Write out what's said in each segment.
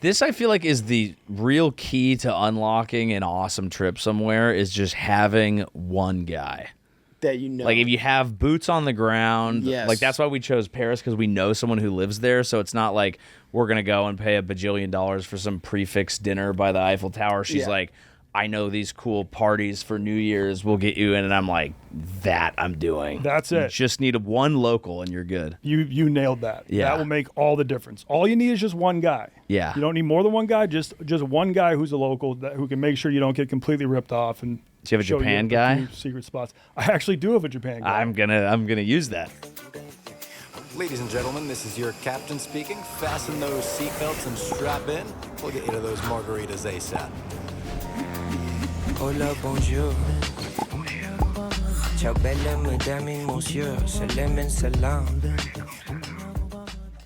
This, I feel like, is the real key to unlocking an awesome trip somewhere is just having one guy. That you know. Like, if you have boots on the ground, Yes. like, that's why we chose Paris, because we know someone who lives there, so it's not like we're going to go and pay $1 bajillion for some prefix dinner by the Eiffel Tower. She's like, I know these cool parties for New Year's, we'll get you in, and I'm like, that I'm doing. That's it. You just need one local, and you're good. You nailed that. Yeah. That will make all the difference. All you need is just one guy. Yeah. You don't need more than one guy, just one guy who's a local who can make sure you don't get completely ripped off. And do you have a show Japan you guy? few secret spots. I actually do have a Japan guy. I'm gonna use that. Ladies and gentlemen, this is your captain speaking. Fasten those seatbelts and strap in. We'll get you to those margaritas ASAP. Hola, bonjour. Ciao, belle mesdames et messieurs. Salam and salam.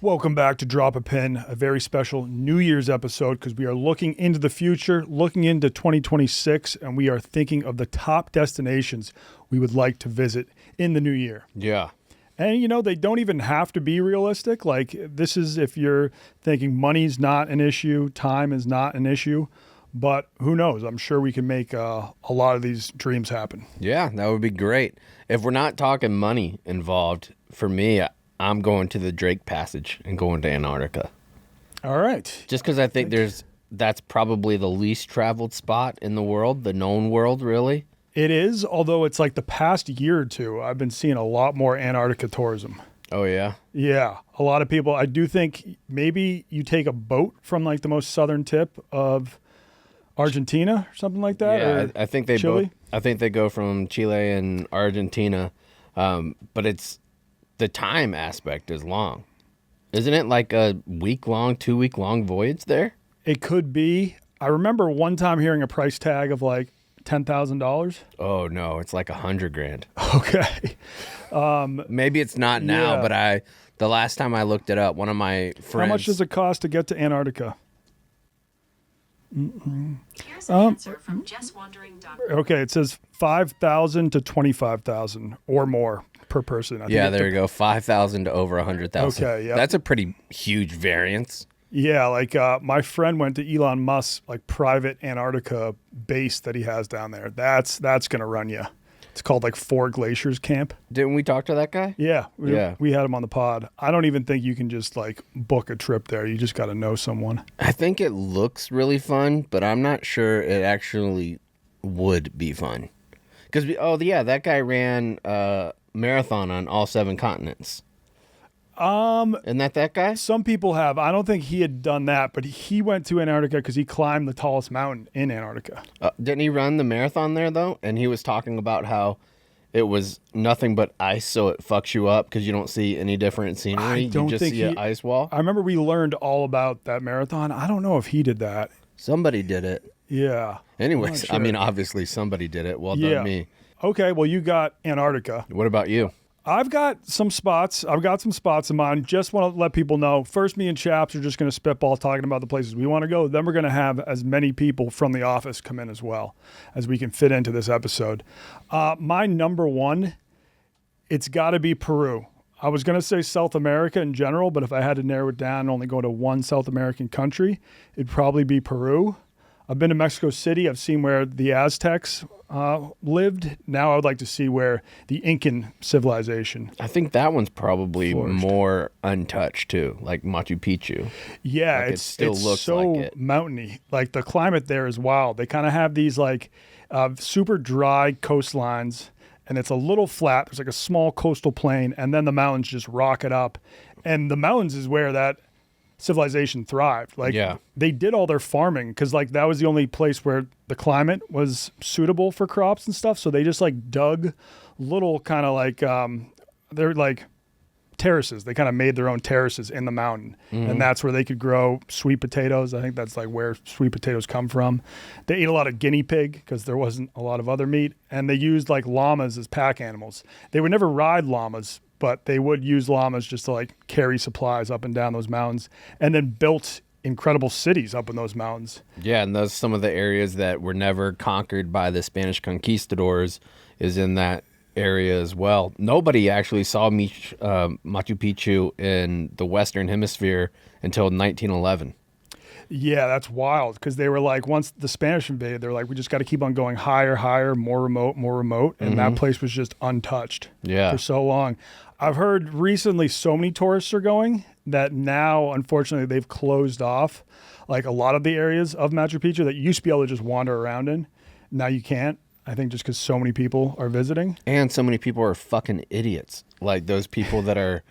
Welcome back to Drop a Pin, a very special New Year's episode because we are looking into the future, looking into 2026, and we are thinking of the top destinations we would like to visit in the new year. Yeah. And, you know, they don't even have to be realistic. Like, this is if you're thinking money's not an issue, time is not an issue, but who knows? I'm sure we can make a lot of these dreams happen. Yeah, that would be great. If we're not talking money involved, for me, I'm going to the Drake Passage and going to Antarctica. All right. Just because I think that's probably the least traveled spot in the world, the known world, really. It is, although it's like the past year or two, I've been seeing a lot more Antarctica tourism. Oh, yeah? Yeah, a lot of people. I do think maybe you take a boat from like the most southern tip of Argentina or something like that. Yeah, or I think they Chile? I think they go from Chile and Argentina, but it's the time aspect is long. Isn't it like a week-long, 2-week-long voyage there? It could be. I remember one time hearing a price tag of like $10,000. Oh, no, it's like $100,000. Okay. Maybe it's not now, Yeah. but the last time I looked it up, one of my friends... How much does it cost to get to Antarctica? Here's an answer from JustWandering.com. Okay, it says $5,000 to $25,000 or more per person. I think Yeah, there you go. 5,000 to over 100,000. Okay, yeah. That's a pretty huge variance. Yeah, like my friend went to Elon Musk's like private Antarctica base that he has down there. That's gonna run you. It's called like Four Glaciers Camp. Didn't we talk to that guy? Yeah, Yeah. we had him on the pod. I don't even think you can just like book a trip there. You just got to know someone. I think it looks really fun, but I'm not sure it actually would be fun. Because, that guy ran a marathon on all 7 continents. Isn't that guy? Some people have. I don't think he had done that, but he went to Antarctica because he climbed the tallest mountain in Antarctica. Didn't he run the marathon there, though? And he was talking about how it was nothing but ice, so it fucks you up because you don't see any different scenery. You just see an ice wall. I remember we learned all about that marathon. I don't know if he did that. Somebody did it. Yeah. Anyways, sure. I mean, obviously somebody did it. Well Yeah. done, me. Okay, well, you got Antarctica. What about you? I've got some spots. In mind. Just want to let people know. First, me and Chaps are just going to spitball talking about the places we want to go. Then we're going to have as many people from the office come in as well as we can fit into this episode. My number one, it's got to be Peru. I was going to say South America in general, but if I had to narrow it down and only go to one South American country, it'd probably be Peru. I've been to Mexico City. I've seen where the Aztecs lived. Now I would like to see where the Incan civilization. I think that one's probably flourished. more untouched too, like Machu Picchu. Yeah, Like, it it's still looks so like it. mountainy. Like the climate there is wild. They kind of have these like super dry coastlines, and it's a little flat. There's like a small coastal plain, and then the mountains just rock it up. And the mountains is where that civilization thrived. Like Yeah. they did all their farming because like that was the only place where the climate was suitable for crops and stuff. So they just like dug little kind of like they're like terraces. They kind of made their own terraces in the mountain, and that's where they could grow sweet potatoes. I think that's like where sweet potatoes come from. They ate a lot of guinea pig because there wasn't a lot of other meat, and they used like llamas as pack animals. They would never ride llamas, but they would use llamas just to like carry supplies up and down those mountains, and then built incredible cities up in those mountains. Yeah, and those some of the areas that were never conquered by the Spanish conquistadors is in that area as well. Nobody actually saw Machu Picchu in the Western Hemisphere until 1911. Yeah, that's wild because they were like, once the Spanish invaded, they're like, we just got to keep on going higher, higher, more remote. And that place was just untouched for so long. I've heard recently so many tourists are going that now, unfortunately, they've closed off like a lot of the areas of Machu Picchu that you used to be able to just wander around in. Now you can't. I think just because so many people are visiting. And so many people are fucking idiots. Like those people that are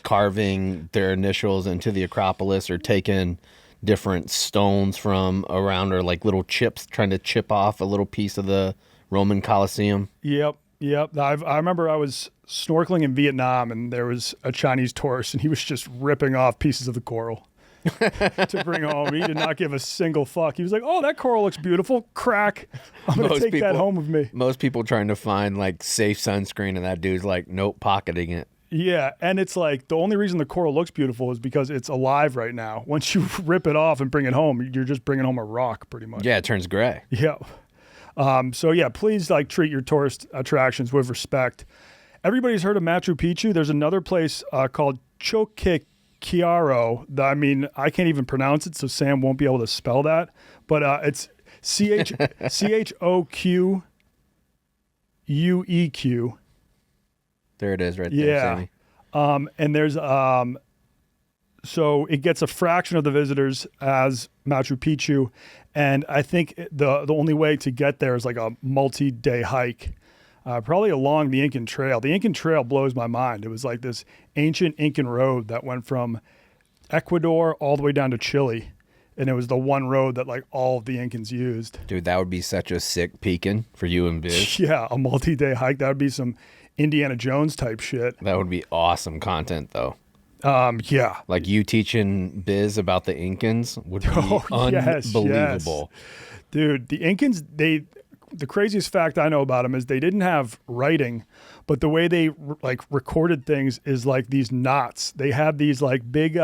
carving their initials into the Acropolis or taking different stones from around or like little chips, trying to chip off a little piece of the Roman Colosseum. Yep. I remember I was snorkeling in Vietnam and there was a Chinese tourist and he was just ripping off pieces of the coral to bring home. He did not give a single fuck. He was like, oh, that coral looks beautiful. Crack. I'm going to take that home with me. Most people trying to find like safe sunscreen and that dude's like, nope, pocketing it. Yeah, and it's like the only reason the coral looks beautiful is because it's alive right now. Once you rip it off and bring it home, you're just bringing home a rock pretty much. Yeah, it turns gray. Yeah. So yeah, please like treat your tourist attractions with respect. Everybody's heard of Machu Picchu. There's another place called Choqquequirao. I mean, I can't even pronounce it, so Sam won't be able to spell that. But it's Choqueueq. There it is right there, Sammy. And there's so it gets a fraction of the visitors as Machu Picchu, and I think the only way to get there is like a multi-day hike, probably along the Incan Trail. The Incan Trail blows my mind. It was like this ancient Incan road that went from Ecuador all the way down to Chile, and it was the one road that like all of the Incans used. Dude, that would be such a sick peeking for you and Biz. Yeah, a multi-day hike. That would be some Indiana Jones type shit. That would be awesome content, though. Yeah. Like you teaching Biz about the Incans would be unbelievable. Yes. Dude, the Incans, the craziest fact I know about them is they didn't have writing, but the way they like recorded things is like these knots. They had these like big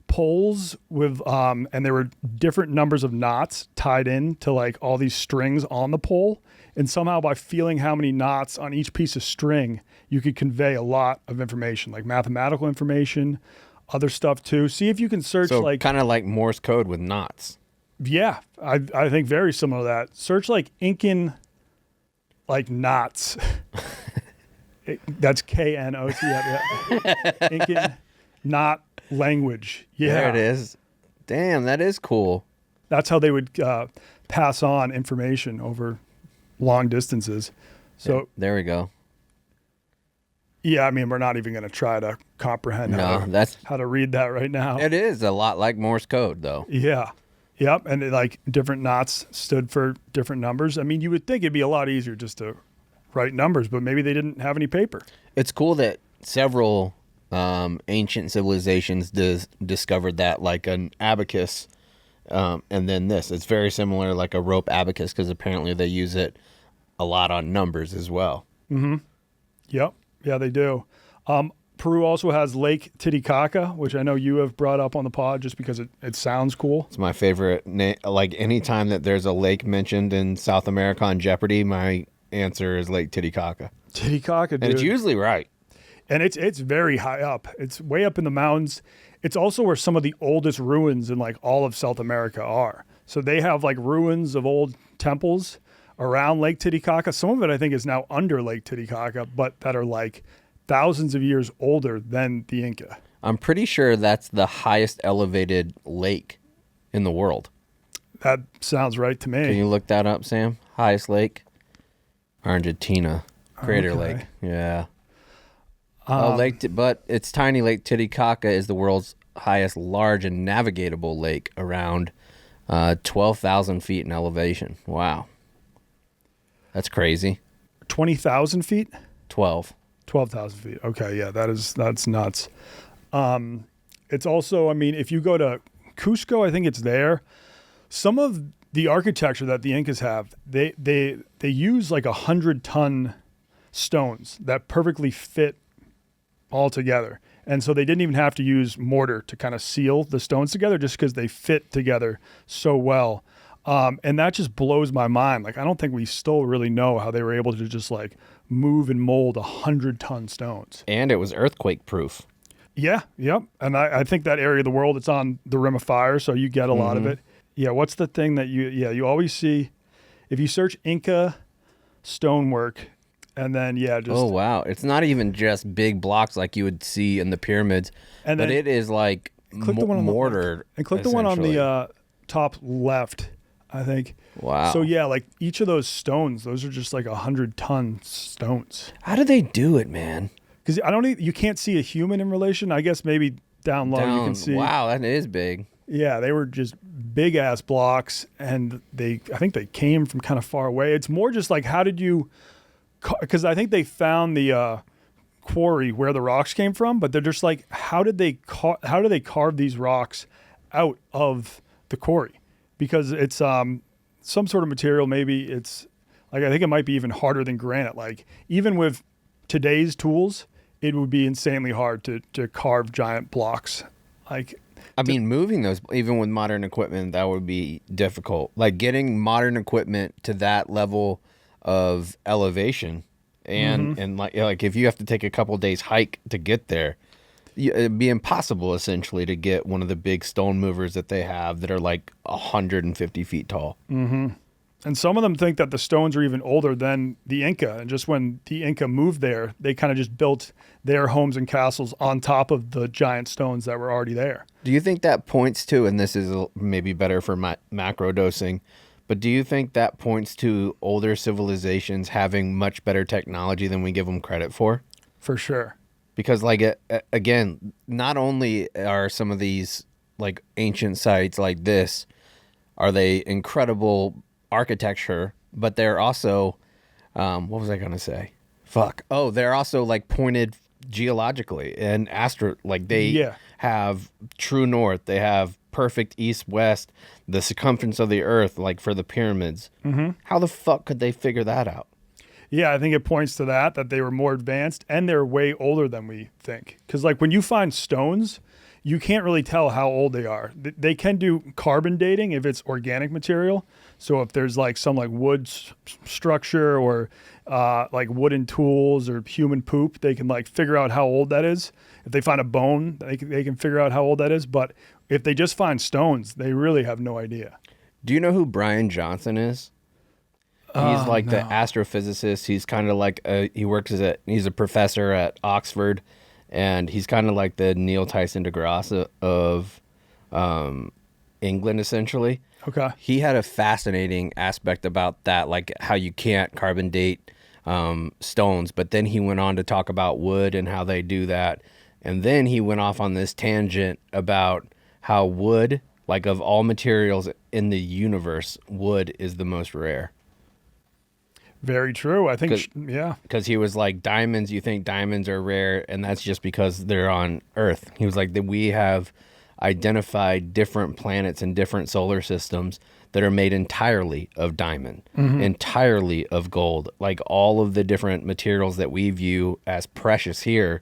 poles with and there were different numbers of knots tied in to like all these strings on the pole. And somehow by feeling how many knots on each piece of string, you could convey a lot of information, like mathematical information, other stuff too. See if you can search like kind of like Morse code with knots. Yeah, I think very similar to that. Search like Incan like knots. That's KNOT. Incan knot language. Yeah. There it is. Damn, that is cool. That's how they would pass on information over long distances. So yeah, there we go. Yeah, I mean, we're not even going to try to comprehend how to read that right now. It is a lot like Morse code, though. Yeah. Yep. And like different knots stood for different numbers. I mean, you would think it'd be a lot easier just to write numbers, but maybe they didn't have any paper. It's cool that several ancient civilizations discovered that, like an abacus. And then this. It's very similar, like a rope abacus, because apparently they use it a lot on numbers as well. Mm-hmm. Yep. Yeah, they do. Peru also has Lake Titicaca, which I know you have brought up on the pod just because it sounds cool. It's my favorite. Like anytime that there's a lake mentioned in South America on Jeopardy, my answer is Lake Titicaca. Titicaca, dude. And it's usually right. And it's very high up. It's way up in the mountains. It's also where some of the oldest ruins in like all of South America are. So they have like ruins of old temples around Lake Titicaca. Some of it I think is now under Lake Titicaca, but that are like thousands of years older than the Inca. I'm pretty sure that's the highest elevated lake in the world. That sounds right to me. Can you look that up, Sam? Highest lake? Argentina. Crater Lake. Yeah. But its tiny Lake Titicaca is the world's highest large and navigatable lake, around 12,000 feet in elevation. Wow. That's crazy. 20,000 feet? 12,000 feet. Okay, yeah, that's nuts. It's also, I mean, if you go to Cusco, I think it's there. Some of the architecture that the Incas have, they use like 100-ton stones that perfectly fit all together. And so they didn't even have to use mortar to kind of seal the stones together just because they fit together so well. And that just blows my mind. Like, I don't think we still really know how they were able to just like move and mold 100-ton stones. And it was earthquake proof. Yeah, yep. And I think that area of the world, it's on the rim of fire, so you get a lot of it. Yeah, what's the thing that you always see if you search Inca stonework, and then just Oh wow, it's not even just big blocks like you would see in the pyramids, And but then it is like click the one on the- mortar. and click the one on essentially. the top left, I think. Wow. So yeah, like each of those stones, those are just like 100-ton stones. How do they do it, man? Because you can't see a human in relation. I guess maybe down low you can see. Wow, that is big. Yeah, they were just big ass blocks, and I think they came from kind of far away. It's more just like, how did you? Because I think they found the quarry where the rocks came from, but they're just like, how do they carve these rocks out of the quarry? Because it's some sort of material. Maybe it's like, I think it might be even harder than granite. Like even with today's tools, it would be insanely hard to carve giant blocks. Like, I mean, moving those, even with modern equipment, that would be difficult. Like getting modern equipment to that level of elevation, and like if you have to take a couple days hike to get there, it'd be impossible essentially to get one of the big stone movers that they have that are like 150 feet tall. and some of them think that the stones are even older than the Inca. And just when the Inca moved there, they kind of just built their homes and castles on top of the giant stones that were already there. Do you think that points to, and this is maybe better for macro dosing, but do you think that points to older civilizations having much better technology than we give them credit for? For sure. Because like again, not only are some of these like ancient sites like this, are they incredible architecture, but they're also what was I gonna say? They're also like pointed geologically and they have true north, they have perfect east-west, the circumference of the earth, like for the pyramids. How the fuck could they figure that out? Yeah, I think it points to that they were more advanced, and they're way older than we think. Because like when you find stones, you can't really tell how old they are. They can do carbon dating if it's organic material. So if there's like some like wood structure or like wooden tools or human poop, they can like figure out how old that is. If they find a bone, they can figure out how old that is. But if they just find stones, they really have no idea. Do you know who Brian Johnson is? He's like the astrophysicist. He's kind of like he's a professor at Oxford, and he's kind of like the Neil Tyson deGrasse of England, essentially. Okay. He had a fascinating aspect about that, like how you can't carbon date stones, but then he went on to talk about wood and how they do that, and then he went off on this tangent about how wood, like of all materials in the universe, wood is the most rare. Very true. I think, yeah. Because he was like, diamonds, you think diamonds are rare, and that's just because they're on Earth. He was like, that we have identified different planets and different solar systems that are made entirely of diamond, entirely of gold. Like all of the different materials that we view as precious here,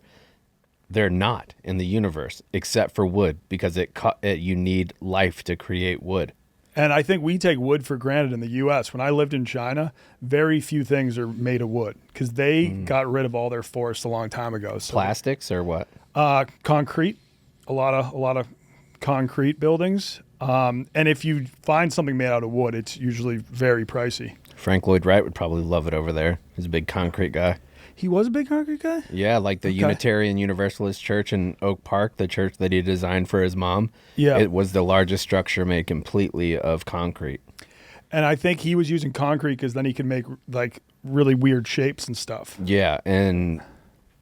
they're not in the universe, except for wood, because you need life to create wood. And I think we take wood for granted in the U.S. When I lived in China, very few things are made of wood because they got rid of all their forests a long time ago. So, plastics or what? Concrete, a lot of concrete buildings. And if you find something made out of wood, it's usually very pricey. Frank Lloyd Wright would probably love it over there. He's a big concrete guy. He was a big concrete guy? Yeah, like the Unitarian Universalist Church in Oak Park, the church that he designed for his mom. Yeah. It was the largest structure made completely of concrete. And I think he was using concrete because then he could make like really weird shapes and stuff. Yeah, and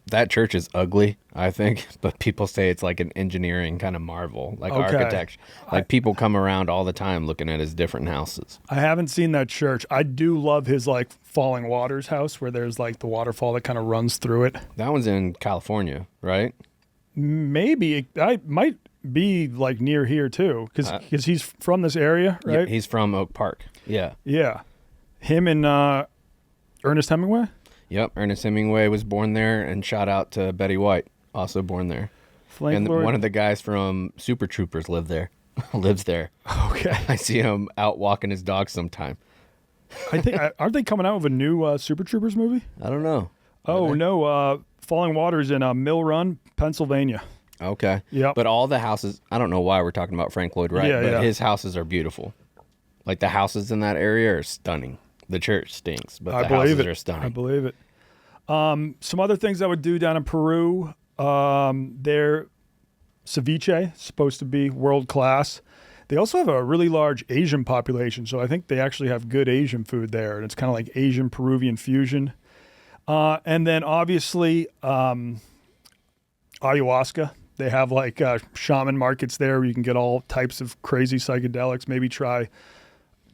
that church is ugly, I think, but people say it's like an engineering kind of marvel, like architecture. Like people come around all the time looking at his different houses. I haven't seen that church. I do love his like Falling Waters house where there's like the waterfall that kind of runs through it. That one's in California, right? Maybe. I might be like near here too because he's from this area, right? Yeah, he's from Oak Park. Yeah. Yeah. Him and Ernest Hemingway? Yep, Ernest Hemingway was born there, and shout out to Betty White, also born there. And one of the guys from Super Troopers lives there. Okay. I see him out walking his dog sometime. I think aren't they coming out with a new Super Troopers movie? I don't know. Oh no, Falling Waters in Mill Run, Pennsylvania. Okay. Yep. But all the houses, I don't know why we're talking about Frank Lloyd Wright, but his houses are beautiful. Like the houses in that area are stunning. The church stinks, but the houses are stunning. I believe it. Some other things I would do down in Peru, their ceviche is supposed to be world class. They also have a really large Asian population, so I think they actually have good Asian food there, and it's kind of like Asian Peruvian fusion. And then obviously ayahuasca. They have like shaman markets there where you can get all types of crazy psychedelics. Maybe try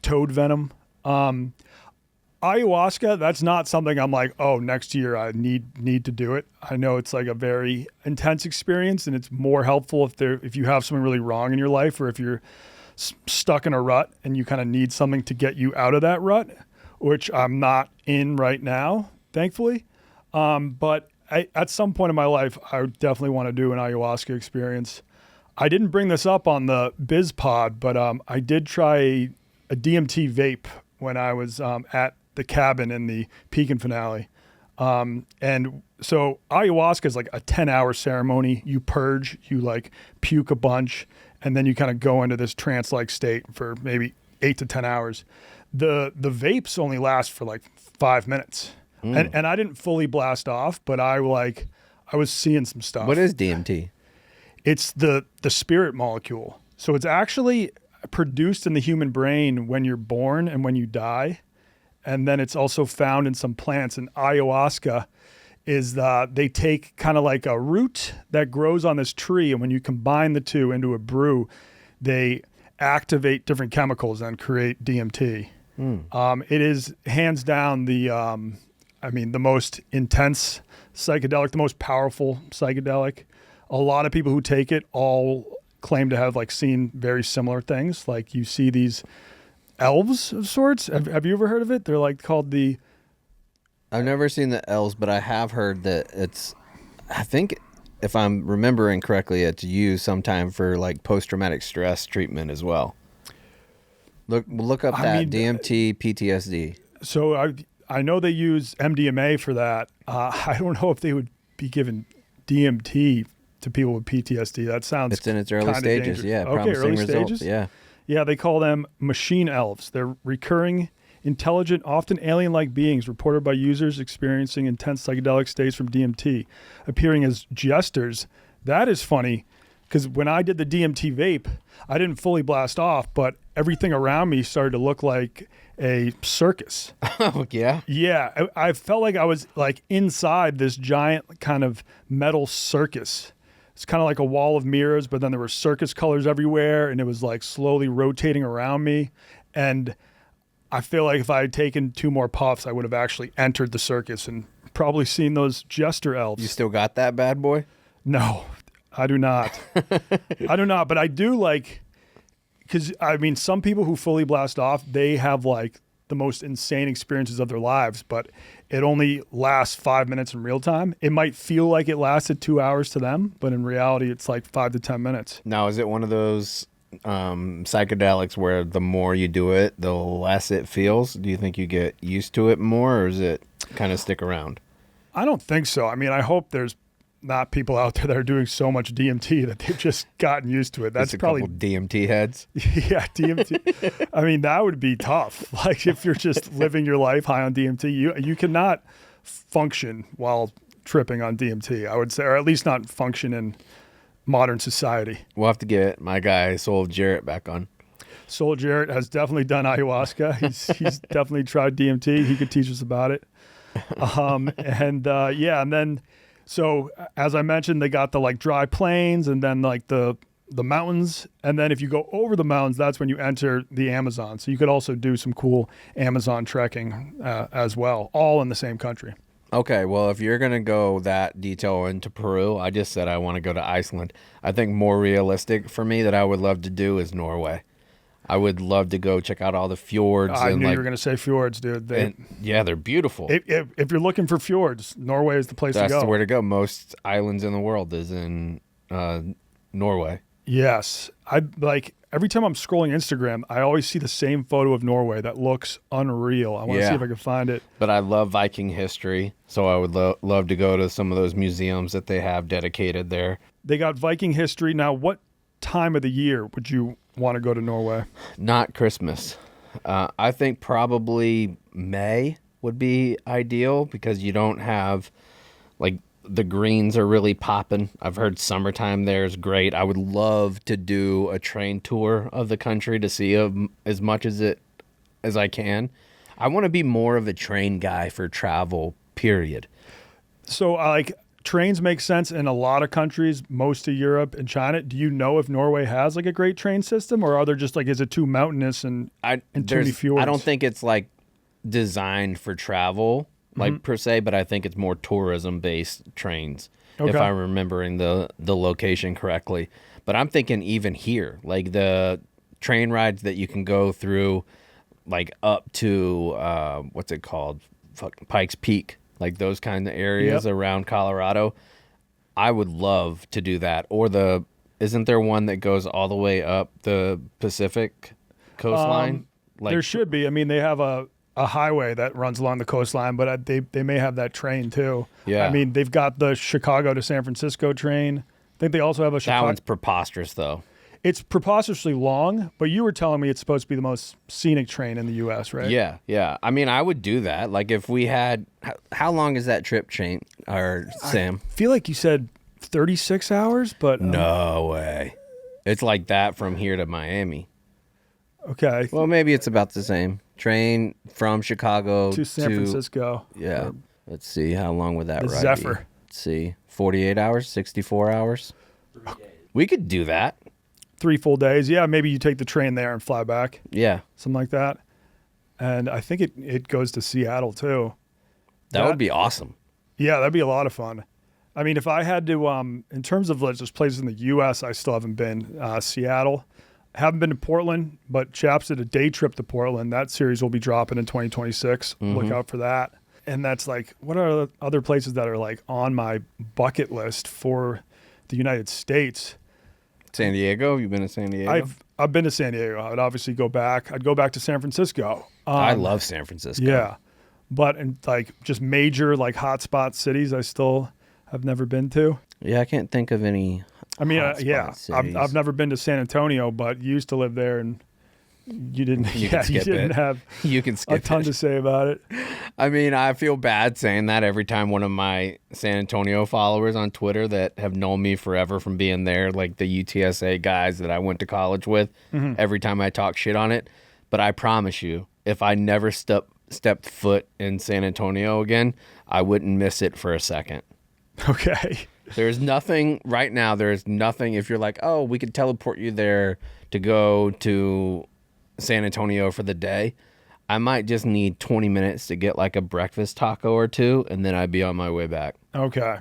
toad venom. Ayahuasca, that's not something I'm like, oh, next year I need to do it. I know it's like a very intense experience, and it's more helpful if you have something really wrong in your life, or if you're stuck in a rut and you kind of need something to get you out of that rut, which I'm not in right now, thankfully. But at some point in my life, I would definitely want to do an ayahuasca experience. I didn't bring this up on the Biz Pod, but I did try a DMT vape when I was at the cabin in the Pekin finale. And so ayahuasca is like a 10-hour ceremony. You purge, you like puke a bunch, and then you kind of go into this trance-like state for maybe 8 to 10 hours. The vapes only last for like 5 minutes. And I didn't fully blast off, but I was seeing some stuff. What is DMT? It's the spirit molecule. So it's actually produced in the human brain when you're born and when you die. And then it's also found in some plants. And ayahuasca is they take kind of like a root that grows on this tree. And when you combine the two into a brew, they activate different chemicals and create DMT. It is hands down the most intense psychedelic, the most powerful psychedelic. A lot of people who take it all claim to have like seen very similar things. Like you see these elves of sorts. Have you ever heard of it? They're like called the... I've never seen the elves, but I have heard that I think if I'm remembering correctly, it's used sometime for like post-traumatic stress treatment as well. Look up that DMT PTSD. So I know they use MDMA for that. I don't know if they would be giving DMT to people with PTSD. That sounds... It's in its early stages, dangerous. yeah. Okay, promising early results, stages? yeah. Yeah, they call them machine elves. They're recurring, intelligent, often alien-like beings reported by users experiencing intense psychedelic states from DMT, appearing as jesters. That is funny, because when I did the DMT vape, I didn't fully blast off, but everything around me started to look like a circus. Oh, yeah? Yeah, I felt like I was like inside this giant kind of metal circus. It's kind of like a wall of mirrors, but then there were circus colors everywhere, and it was like slowly rotating around me. And I feel like if I had taken 2 more puffs, I would have actually entered the circus and probably seen those jester elves. You still got that bad boy? No, I do not. I do not, but I do like, because I mean, some people who fully blast off, they have like the most insane experiences of their lives, but it only lasts 5 minutes in real time. It might feel like it lasted 2 hours to them, but in reality, it's like 5 to 10 minutes. Now, is it one of those psychedelics where the more you do it, the less it feels? Do you think you get used to it more, or does it kind of stick around? I don't think so. I mean, I hope there's not people out there that are doing so much DMT that they've just gotten used to it. That's probably couple DMT heads. Yeah, DMT. I mean, that would be tough. Like if you're just living your life high on DMT, you cannot function while tripping on DMT, I would say, or at least not function in modern society. We'll have to get my guy Soul Jarrett back on. Soul Jarrett has definitely done ayahuasca. He's definitely tried DMT. He could teach us about it. And then, so as I mentioned, they got the like dry plains and then like the mountains. And then if you go over the mountains, that's when you enter the Amazon. So you could also do some cool Amazon trekking as well, all in the same country. Okay, well, if you're going to go that detail into Peru, I just said I want to go to Iceland. I think more realistic for me that I would love to do is Norway. I would love to go check out all the fjords. I knew you were going to say fjords, dude. Yeah, they're beautiful. If you're looking for fjords, Norway is the place to go. That's where to go. Most islands in the world is in Norway. Yes. Every time I'm scrolling Instagram, I always see the same photo of Norway that looks unreal. I want to see if I can find it. But I love Viking history, so I would love to go to some of those museums that they have dedicated there. They got Viking history. Now, what time of the year would you want to go to Norway? Not Christmas. I think probably May would be ideal because you don't have, like, the greens are really popping. I've heard summertime there is great. I would love to do a train tour of the country to see as much as I can. I want to be more of a train guy for travel, period. So, like, trains make sense in a lot of countries, most of Europe and China. Do you know if Norway has, like, a great train system, or are there just, like, is it too mountainous and too many fjords? I don't think it's, like, designed for travel, like, per se, but I think it's more tourism-based trains, if I'm remembering the location correctly. But I'm thinking even here, like, the train rides that you can go through, like, up to, what's it called? Pikes Peak, like those kind of areas around Colorado. I would love to do that. Or isn't there one that goes all the way up the Pacific coastline? There should be. I mean, they have a highway that runs along the coastline, but they may have that train too. Yeah. I mean, they've got the Chicago to San Francisco train. I think they also have a Chicago. That one's preposterous, though. It's preposterously long, but you were telling me it's supposed to be the most scenic train in the U.S., right? Yeah, yeah. I mean, I would do that. Like, if we had... How long is that trip, Sam? I feel like you said 36 hours, but... No way. It's like that from here to Miami. Okay. Well, maybe it's about the same. Train from Chicago to San Francisco. Yeah. Let's see. How long would that the ride Zephyr. be? Let's see. 48 hours? 64 hours? We could do that. 3 full days. Yeah, maybe you take the train there and fly back. Yeah. Something like that. And I think it goes to Seattle, too. That would be awesome. Yeah, that'd be a lot of fun. I mean, if I had to, in terms of just places in the U.S., I still haven't been. Seattle. Haven't been to Portland, but Chaps did a day trip to Portland. That series will be dropping in 2026. Look out for that. And that's like, what are the other places that are like on my bucket list for the United States? San Diego? You've been to San Diego? I've been to San Diego. I'd obviously go back. I'd go back to San Francisco. I love San Francisco. Yeah. But in like just major like hotspot cities I still have never been to. Yeah, I can't think of any. I mean, cities. I've never been to San Antonio, but you used to live there, and you didn't. You can skip didn't it. have You can skip a ton to say about it. I mean, I feel bad saying that every time one of my San Antonio followers on Twitter that have known me forever from being there, like the UTSA guys that I went to college with, every time I talk shit on it. But I promise you, if I never stepped foot in San Antonio again, I wouldn't miss it for a second. Okay. There's nothing right now. There's nothing. If you're like, oh, we could teleport you there to go to San Antonio for the day, I might just need 20 minutes to get like a breakfast taco or two, and then I'd be on my way back. Okay.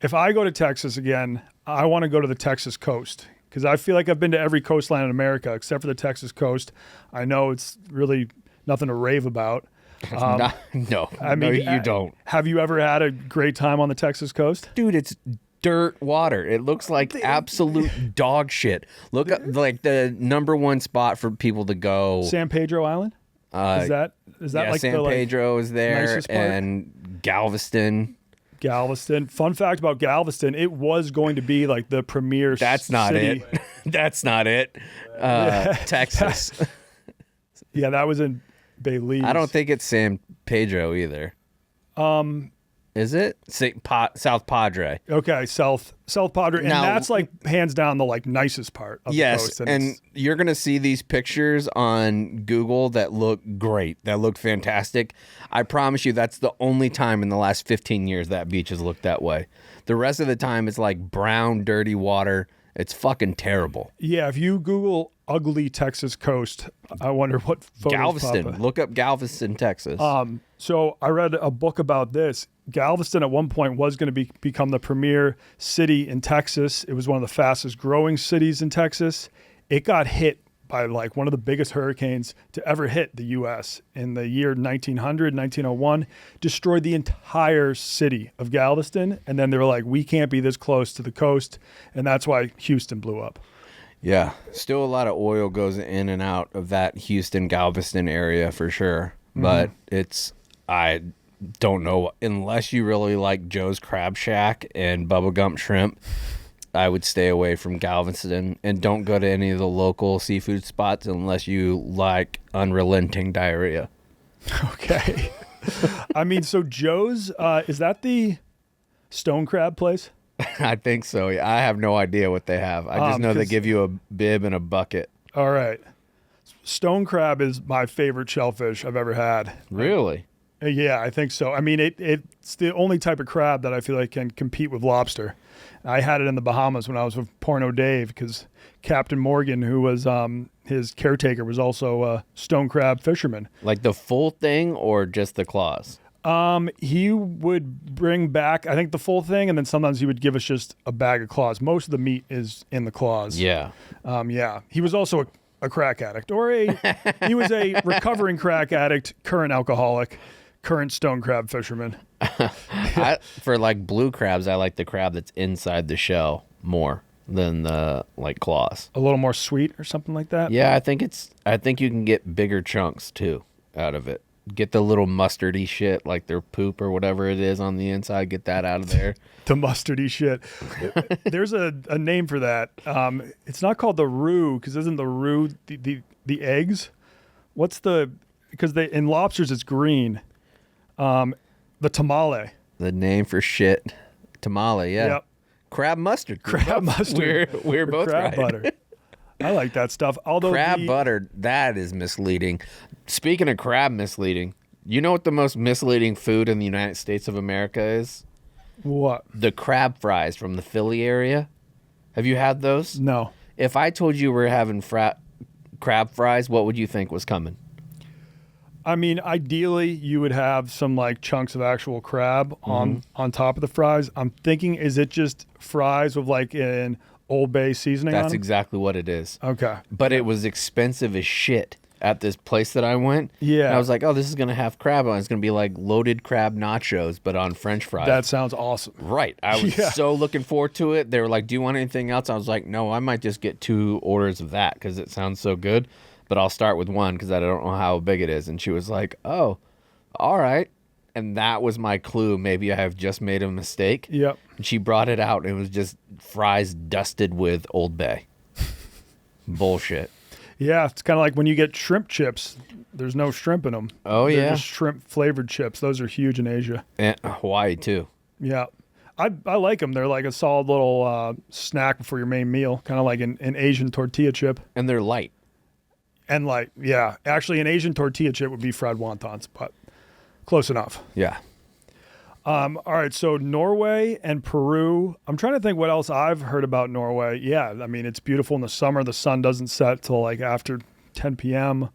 If I go to Texas again, I want to go to the Texas coast because I feel like I've been to every coastline in America except for the Texas coast. I know it's really nothing to rave about. No, you don't. Have you ever had a great time on the Texas coast? Dude, it's dirt water. It looks like absolute dog shit. Look up like the #1 spot for people to go. San Pedro Island? Is that yeah, like San the Pedro is there nicest part? and Galveston. Galveston. Fun fact about Galveston, it was going to be like the premier That's not city. it. That's not it. Texas. Yeah, that was in Belize. I don't think it's San Pedro either. Is it? South Padre. Okay, South Padre, and Now- that's like hands down the like nicest part of the Yes, coast. and you're going to see these pictures on Google that look great, that look fantastic. I promise you that's the only time in the last 15 years that beach has looked that way. The rest of the time it's like brown, dirty water. It's fucking terrible. yeah, if you Google ugly Texas coast, I wonder what photos pop Galveston. up. Look up Galveston, Texas. So I read a book about this. Galveston at one point was going to become the premier city in Texas. It was one of the fastest growing cities in Texas. It got hit by like one of the biggest hurricanes to ever hit the U.S. in the year 1901, destroyed the entire city of Galveston. And then they were like, we can't be this close to the coast. And that's why Houston blew up. Yeah, still a lot of oil goes in and out of that Houston, Galveston area for sure. But I don't know, unless you really like Joe's Crab Shack and Bubba Gump Shrimp, I would stay away from Galveston and don't go to any of the local seafood spots unless you like unrelenting diarrhea. Okay. I mean, so Joe's, is that the stone crab place? I think so. Yeah, I have no idea what they have. I just know they give you a bib and a bucket. All right. Stone crab is my favorite shellfish I've ever had. Really? Yeah, I think so. I mean, it's the only type of crab that I feel like can compete with lobster. I had it in the Bahamas when I was with Porno Dave because Captain Morgan, who was his caretaker, was also a stone crab fisherman. Like the full thing or just the claws? He would bring back, I think, the full thing, and then sometimes he would give us just a bag of claws. Most of the meat is in the claws. Yeah. Yeah. He was also a crack addict, he was a recovering crack addict, current alcoholic, current stone crab fisherman. For like blue crabs, I like the crab that's inside the shell more than the like claws. A little more sweet or something like that. Yeah, I think you can get bigger chunks too out of it. Get the little mustardy shit, like their poop or whatever it is on the inside. Get that out of there. The mustardy shit. There's a name for that. It's not called the roux because isn't the roux the eggs? What's because in lobsters it's green. The tamale. The name for shit, tamale. Yeah. Yep. Crab mustard. Crab mustard. We're both crab right. butter. I like that stuff. Although Crab butter, that is misleading. Speaking of crab misleading, you know what the most misleading food in the United States of America is? What? The crab fries from the Philly area. Have you had those? No. If I told you we're having crab fries, what would you think was coming? I mean, ideally, you would have some like chunks of actual crab on top of the fries. I'm thinking, is it just fries with like an Old Bay seasoning on That's them? exactly what it is. Okay. But it was expensive as shit at this place that I went. Yeah. And I was like, oh, this is going to have crab on it. It's going to be like loaded crab nachos, but on French fries. That sounds awesome. Right. I was so looking forward to it. They were like, do you want anything else? I was like, no, I might just get 2 orders of that because it sounds so good. But I'll start with one because I don't know how big it is. And she was like, oh, all right. And that was my clue. Maybe I have just made a mistake. Yep. And she brought it out, and it was just fries dusted with Old Bay. Bullshit. Yeah, it's kind of like when you get shrimp chips. There's no shrimp in them. Oh, They're yeah. just shrimp flavored chips. Those are huge in Asia. And Hawaii, too. Yeah. I like them. They're like a solid little snack before your main meal, kind of like an Asian tortilla chip. And they're light. And like, yeah, actually an Asian tortilla chip would be fried wontons, but close enough. Yeah. All right, so Norway and Peru. I'm trying to think what else I've heard about Norway. Yeah, I mean, it's beautiful in the summer. The sun doesn't set till like after 10 p.m.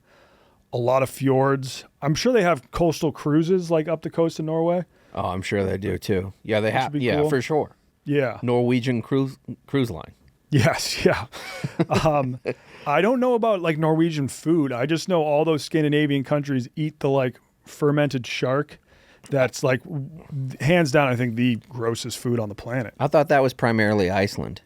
A lot of fjords. I'm sure they have coastal cruises like up the coast of Norway. Oh, I'm sure they do, too. Yeah, they have. be Yeah, cool. for sure. Yeah. Norwegian cruise line. Yes, yeah. I don't know about like Norwegian food. I just know all those Scandinavian countries eat the like fermented shark. That's like hands down, I think, the grossest food on the planet. I thought that was primarily Iceland.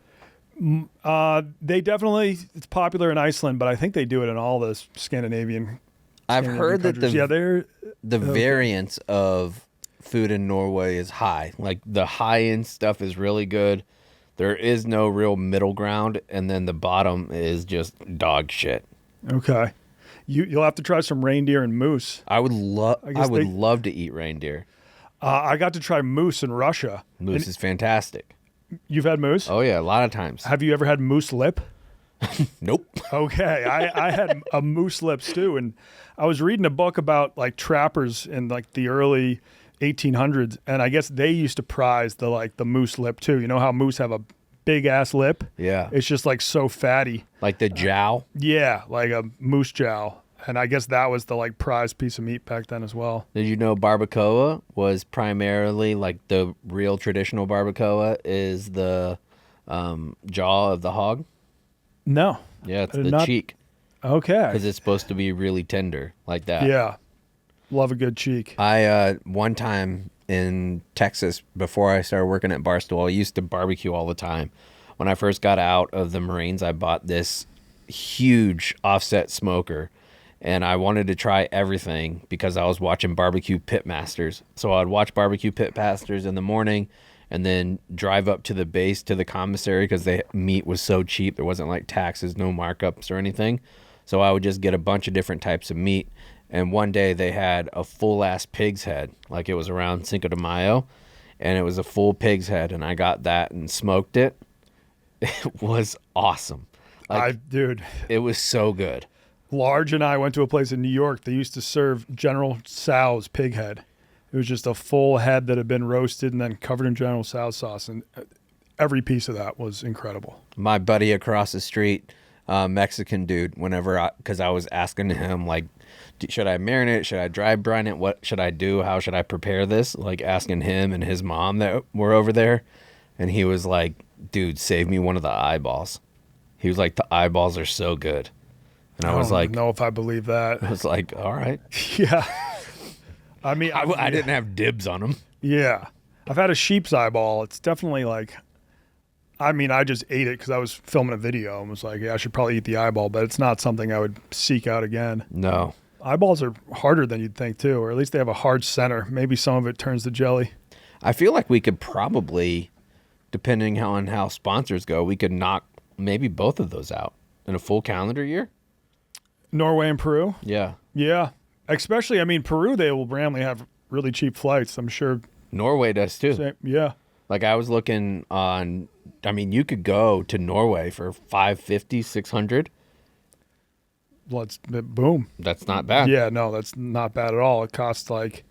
They definitely, it's popular in Iceland, but I think they do it in all the Scandinavian. I've heard that countries. the variance of food in Norway is high. Like the high end stuff is really good. There is no real middle ground, and then the bottom is just dog shit. Okay. You'll have to try some reindeer and moose. I would love to eat reindeer. I got to try moose in Russia. Moose is fantastic. You've had moose? Oh yeah, a lot of times. Have you ever had moose lip? Nope. Okay, I had a moose lip stew, and I was reading a book about like trappers in like the early 1800s, and I guess they used to prize the moose lip too. You know how moose have a big ass lip? Yeah. It's just like so fatty. Like the jowl. Yeah, like a moose jowl. And I guess that was the like prized piece of meat back then as well. Did you know barbacoa was primarily like the real traditional barbacoa is the jaw of the hog? No. Yeah, it's I did the not- cheek Okay. because it's supposed to be really tender like that. Yeah. Love a good cheek. I one time in Texas before I started working at Barstool, I used to barbecue all the time. When I first got out of the Marines, I bought this huge offset smoker, and I wanted to try everything because I was watching Barbecue Pitmasters. So I'd watch Barbecue Pitmasters in the morning, and then drive up to the base to the commissary because the meat was so cheap. There wasn't like taxes, no markups or anything. So I would just get a bunch of different types of meat. And one day they had a full ass pig's head, like it was around Cinco de Mayo, and it was a full pig's head, and I got that and smoked it. It was awesome. Like, Dude, it was so good. Large and I went to a place in New York. They used to serve General Tso's pig head. It was just a full head that had been roasted and then covered in General Tso's sauce, and every piece of that was incredible. My buddy across the street, Mexican dude, because I was asking him, like, should I marinate it? Should I dry brine it? What should I do? How should I prepare this? Like, asking him and his mom that were over there. And he was like, dude, save me one of the eyeballs. He was like, the eyeballs are so good. And I was like, I don't know if I believe that. I was like, all right. Yeah. I mean, I didn't have dibs on them. Yeah. I've had a sheep's eyeball. It's definitely like, I mean, I just ate it because I was filming a video and was like, yeah, I should probably eat the eyeball, but it's not something I would seek out again. No. Eyeballs are harder than you'd think, too, or at least they have a hard center. Maybe some of it turns to jelly. I feel like we could probably, depending on how sponsors go, we could knock maybe both of those out in a full calendar year. Norway and Peru? Yeah. Yeah. Especially, I mean, Peru, they will randomly have really cheap flights. I'm sure. Norway does too. Yeah. Like I was looking on, I mean, you could go to Norway for $550, $600. Boom. That's not bad. Yeah, no, that's not bad at all. It costs like,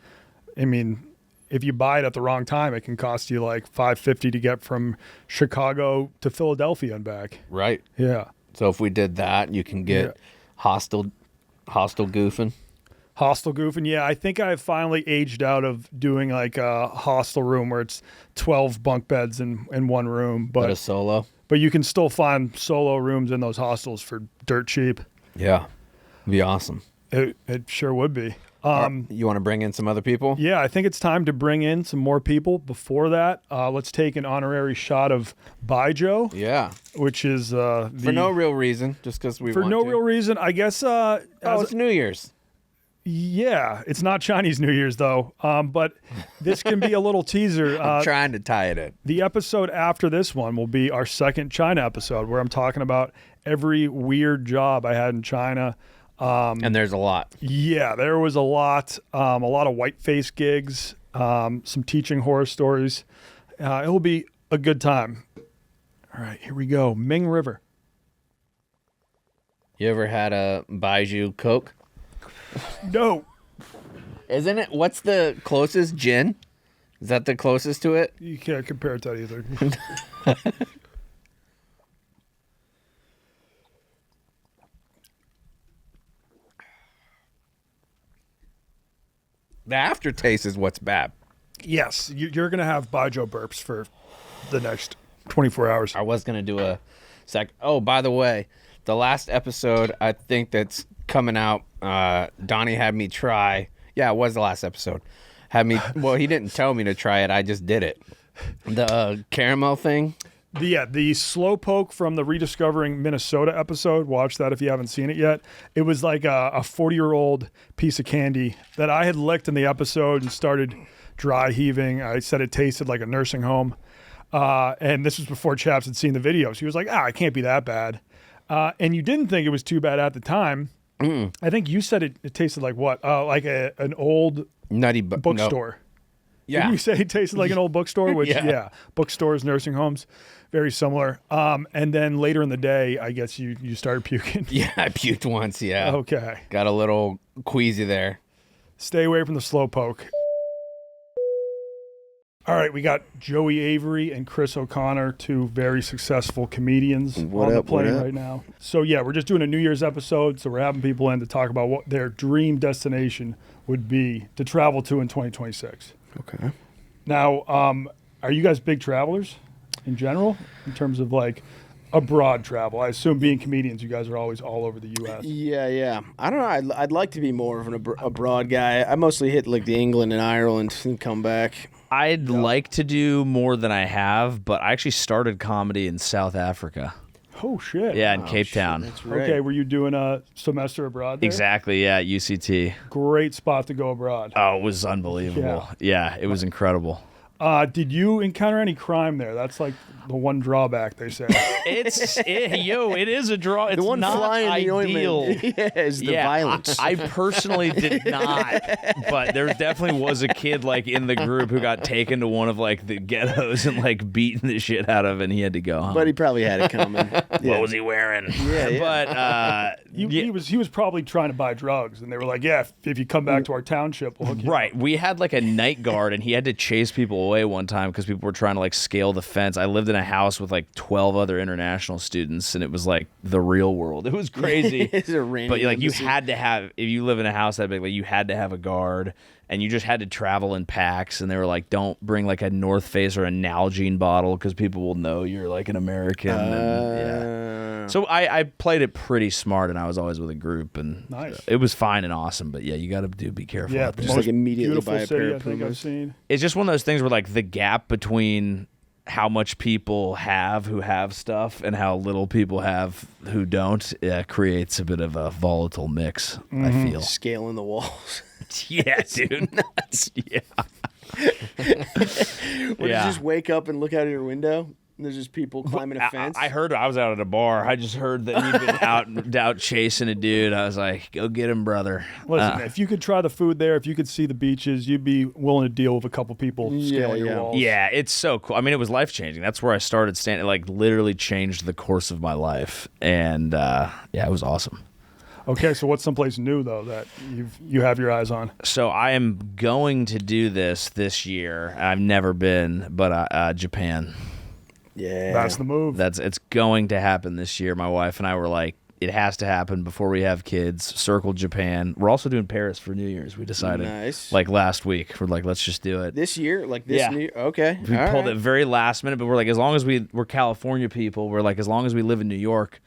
I mean, if you buy it at the wrong time, it can cost you like $550 to get from Chicago to Philadelphia and back. Right. Yeah. So if we did that, you can get hostile goofing. Hostel goofing, yeah. I think I've finally aged out of doing like a hostel room where it's 12 bunk beds in one room. But a solo. But you can still find solo rooms in those hostels for dirt cheap. Yeah. It'd be awesome. It sure would be. You want to bring in some other people? Yeah, I think it's time to bring in some more people. Before that, let's take an honorary shot of Baijiu. Yeah. Which is for no real reason, just because we want to. For no real reason, I guess. It's New Year's. Yeah, it's not Chinese New Year's though. But this can be a little teaser. I'm trying to tie it in. The episode after this one will be our second China episode, where I'm talking about every weird job I had in China. And there's a lot. Yeah, there was a lot of whiteface gigs, some teaching horror stories. It will be a good time. All right, here we go. Ming River. You ever had a Baijiu Coke? No. Isn't it? What's the closest gin? Is that the closest to it? You can't compare it to that either. The aftertaste is what's bad. Yes, you're going to have Baijiu burps for the next 24 hours. I was going to do a sec. Oh, by the way, the last episode, I think that's coming out, Donnie had me try. Yeah, it was the last episode. Well, he didn't tell me to try it. I just did it. The caramel thing. The Slowpoke from the Rediscovering Minnesota episode. Watch that if you haven't seen it yet. It was like a 40-year-old piece of candy that I had licked in the episode and started dry heaving. I said it tasted like a nursing home. And this was before Chaps had seen the videos. He was like, it can't be that bad. And you didn't think it was too bad at the time. I think you said it tasted like what? Like an old nutty bookstore. No. Yeah. Didn't you say it tasted like an old bookstore? Which, yeah, bookstores, nursing homes, very similar. And then later in the day, I guess you started puking. Yeah, I puked once, yeah. Okay. Got a little queasy there. Stay away from the Slowpoke. All right, we got Joey Avery and Chris O'Connor, two very successful comedians on the plane right now. So, yeah, we're just doing a New Year's episode, so we're having people in to talk about what their dream destination would be to travel to in 2026. Okay. Now, are you guys big travelers in general in terms of like abroad travel? I assume being comedians, you guys are always all over the U.S. Yeah. I don't know. I'd like to be more of an abroad guy. I mostly hit like the England and Ireland and come back. I'd like to do more than I have, but I actually started comedy in South Africa. Oh, shit. Yeah, in Cape Town. That's right. Okay, were you doing a semester abroad there? Exactly, yeah, at UCT. Great spot to go abroad. Oh, it was unbelievable. Yeah, it was incredible. Did you encounter any crime there? That's like the one drawback they say. It is a draw. It's The one not fly in the ideal. ointment is the violence. I personally did not, but there definitely was a kid like in the group who got taken to one of like the ghettos and like beaten the shit out of, and he had to go home. But he probably had it coming. What was he wearing? Yeah. But He was probably trying to buy drugs, and they were like, "Yeah, if you come back to our township, we'll hook you." Right. We had like a night guard, and he had to chase people away one time because people were trying to like scale the fence. I lived in a house with like 12 other international students, and it was like the real world. It was crazy. It's a random but like you embassy. had to have, if you live in a house that big, like you had to have a guard, and you just had to travel in packs. And they were like, don't bring like a North Face or a Nalgene bottle because people will know you're like an American. And, So I played it pretty smart, and I was always with a group, and Nice. it was fine and awesome. But yeah, you got to be careful. Yeah, out the there. Just most like immediately beautiful buy a city pair I of think I've Pumas. seen. It's just one of those things where like the gap between how much people have who have stuff and how little people have who don't creates a bit of a volatile mix. I feel. Scaling the walls. Yeah, dude. Yeah. Or you just wake up and look out of your window, and there's just people climbing a fence. I heard I was out at a bar. I just heard that he'd been out chasing a dude. I was like, go get him, brother. Listen, if you could try the food there, if you could see the beaches, you'd be willing to deal with a couple people scaling your walls. Yeah, it's so cool. I mean, it was life-changing. That's where I started standing. It like literally changed the course of my life. And yeah, it was awesome. Okay, so what's someplace new though that you have your eyes on? So I am going to do this year. I've never been, but Japan. Yeah. That's the move. It's going to happen this year. My wife and I were like, it has to happen before we have kids. Circle Japan. We're also doing Paris for New Year's. We decided Nice. like last week. We're like, let's just do it. This year? Like this Yeah. new okay. We All pulled right. it very last minute, but we're like, as long as we're California people, we're like, as long as we live in New York,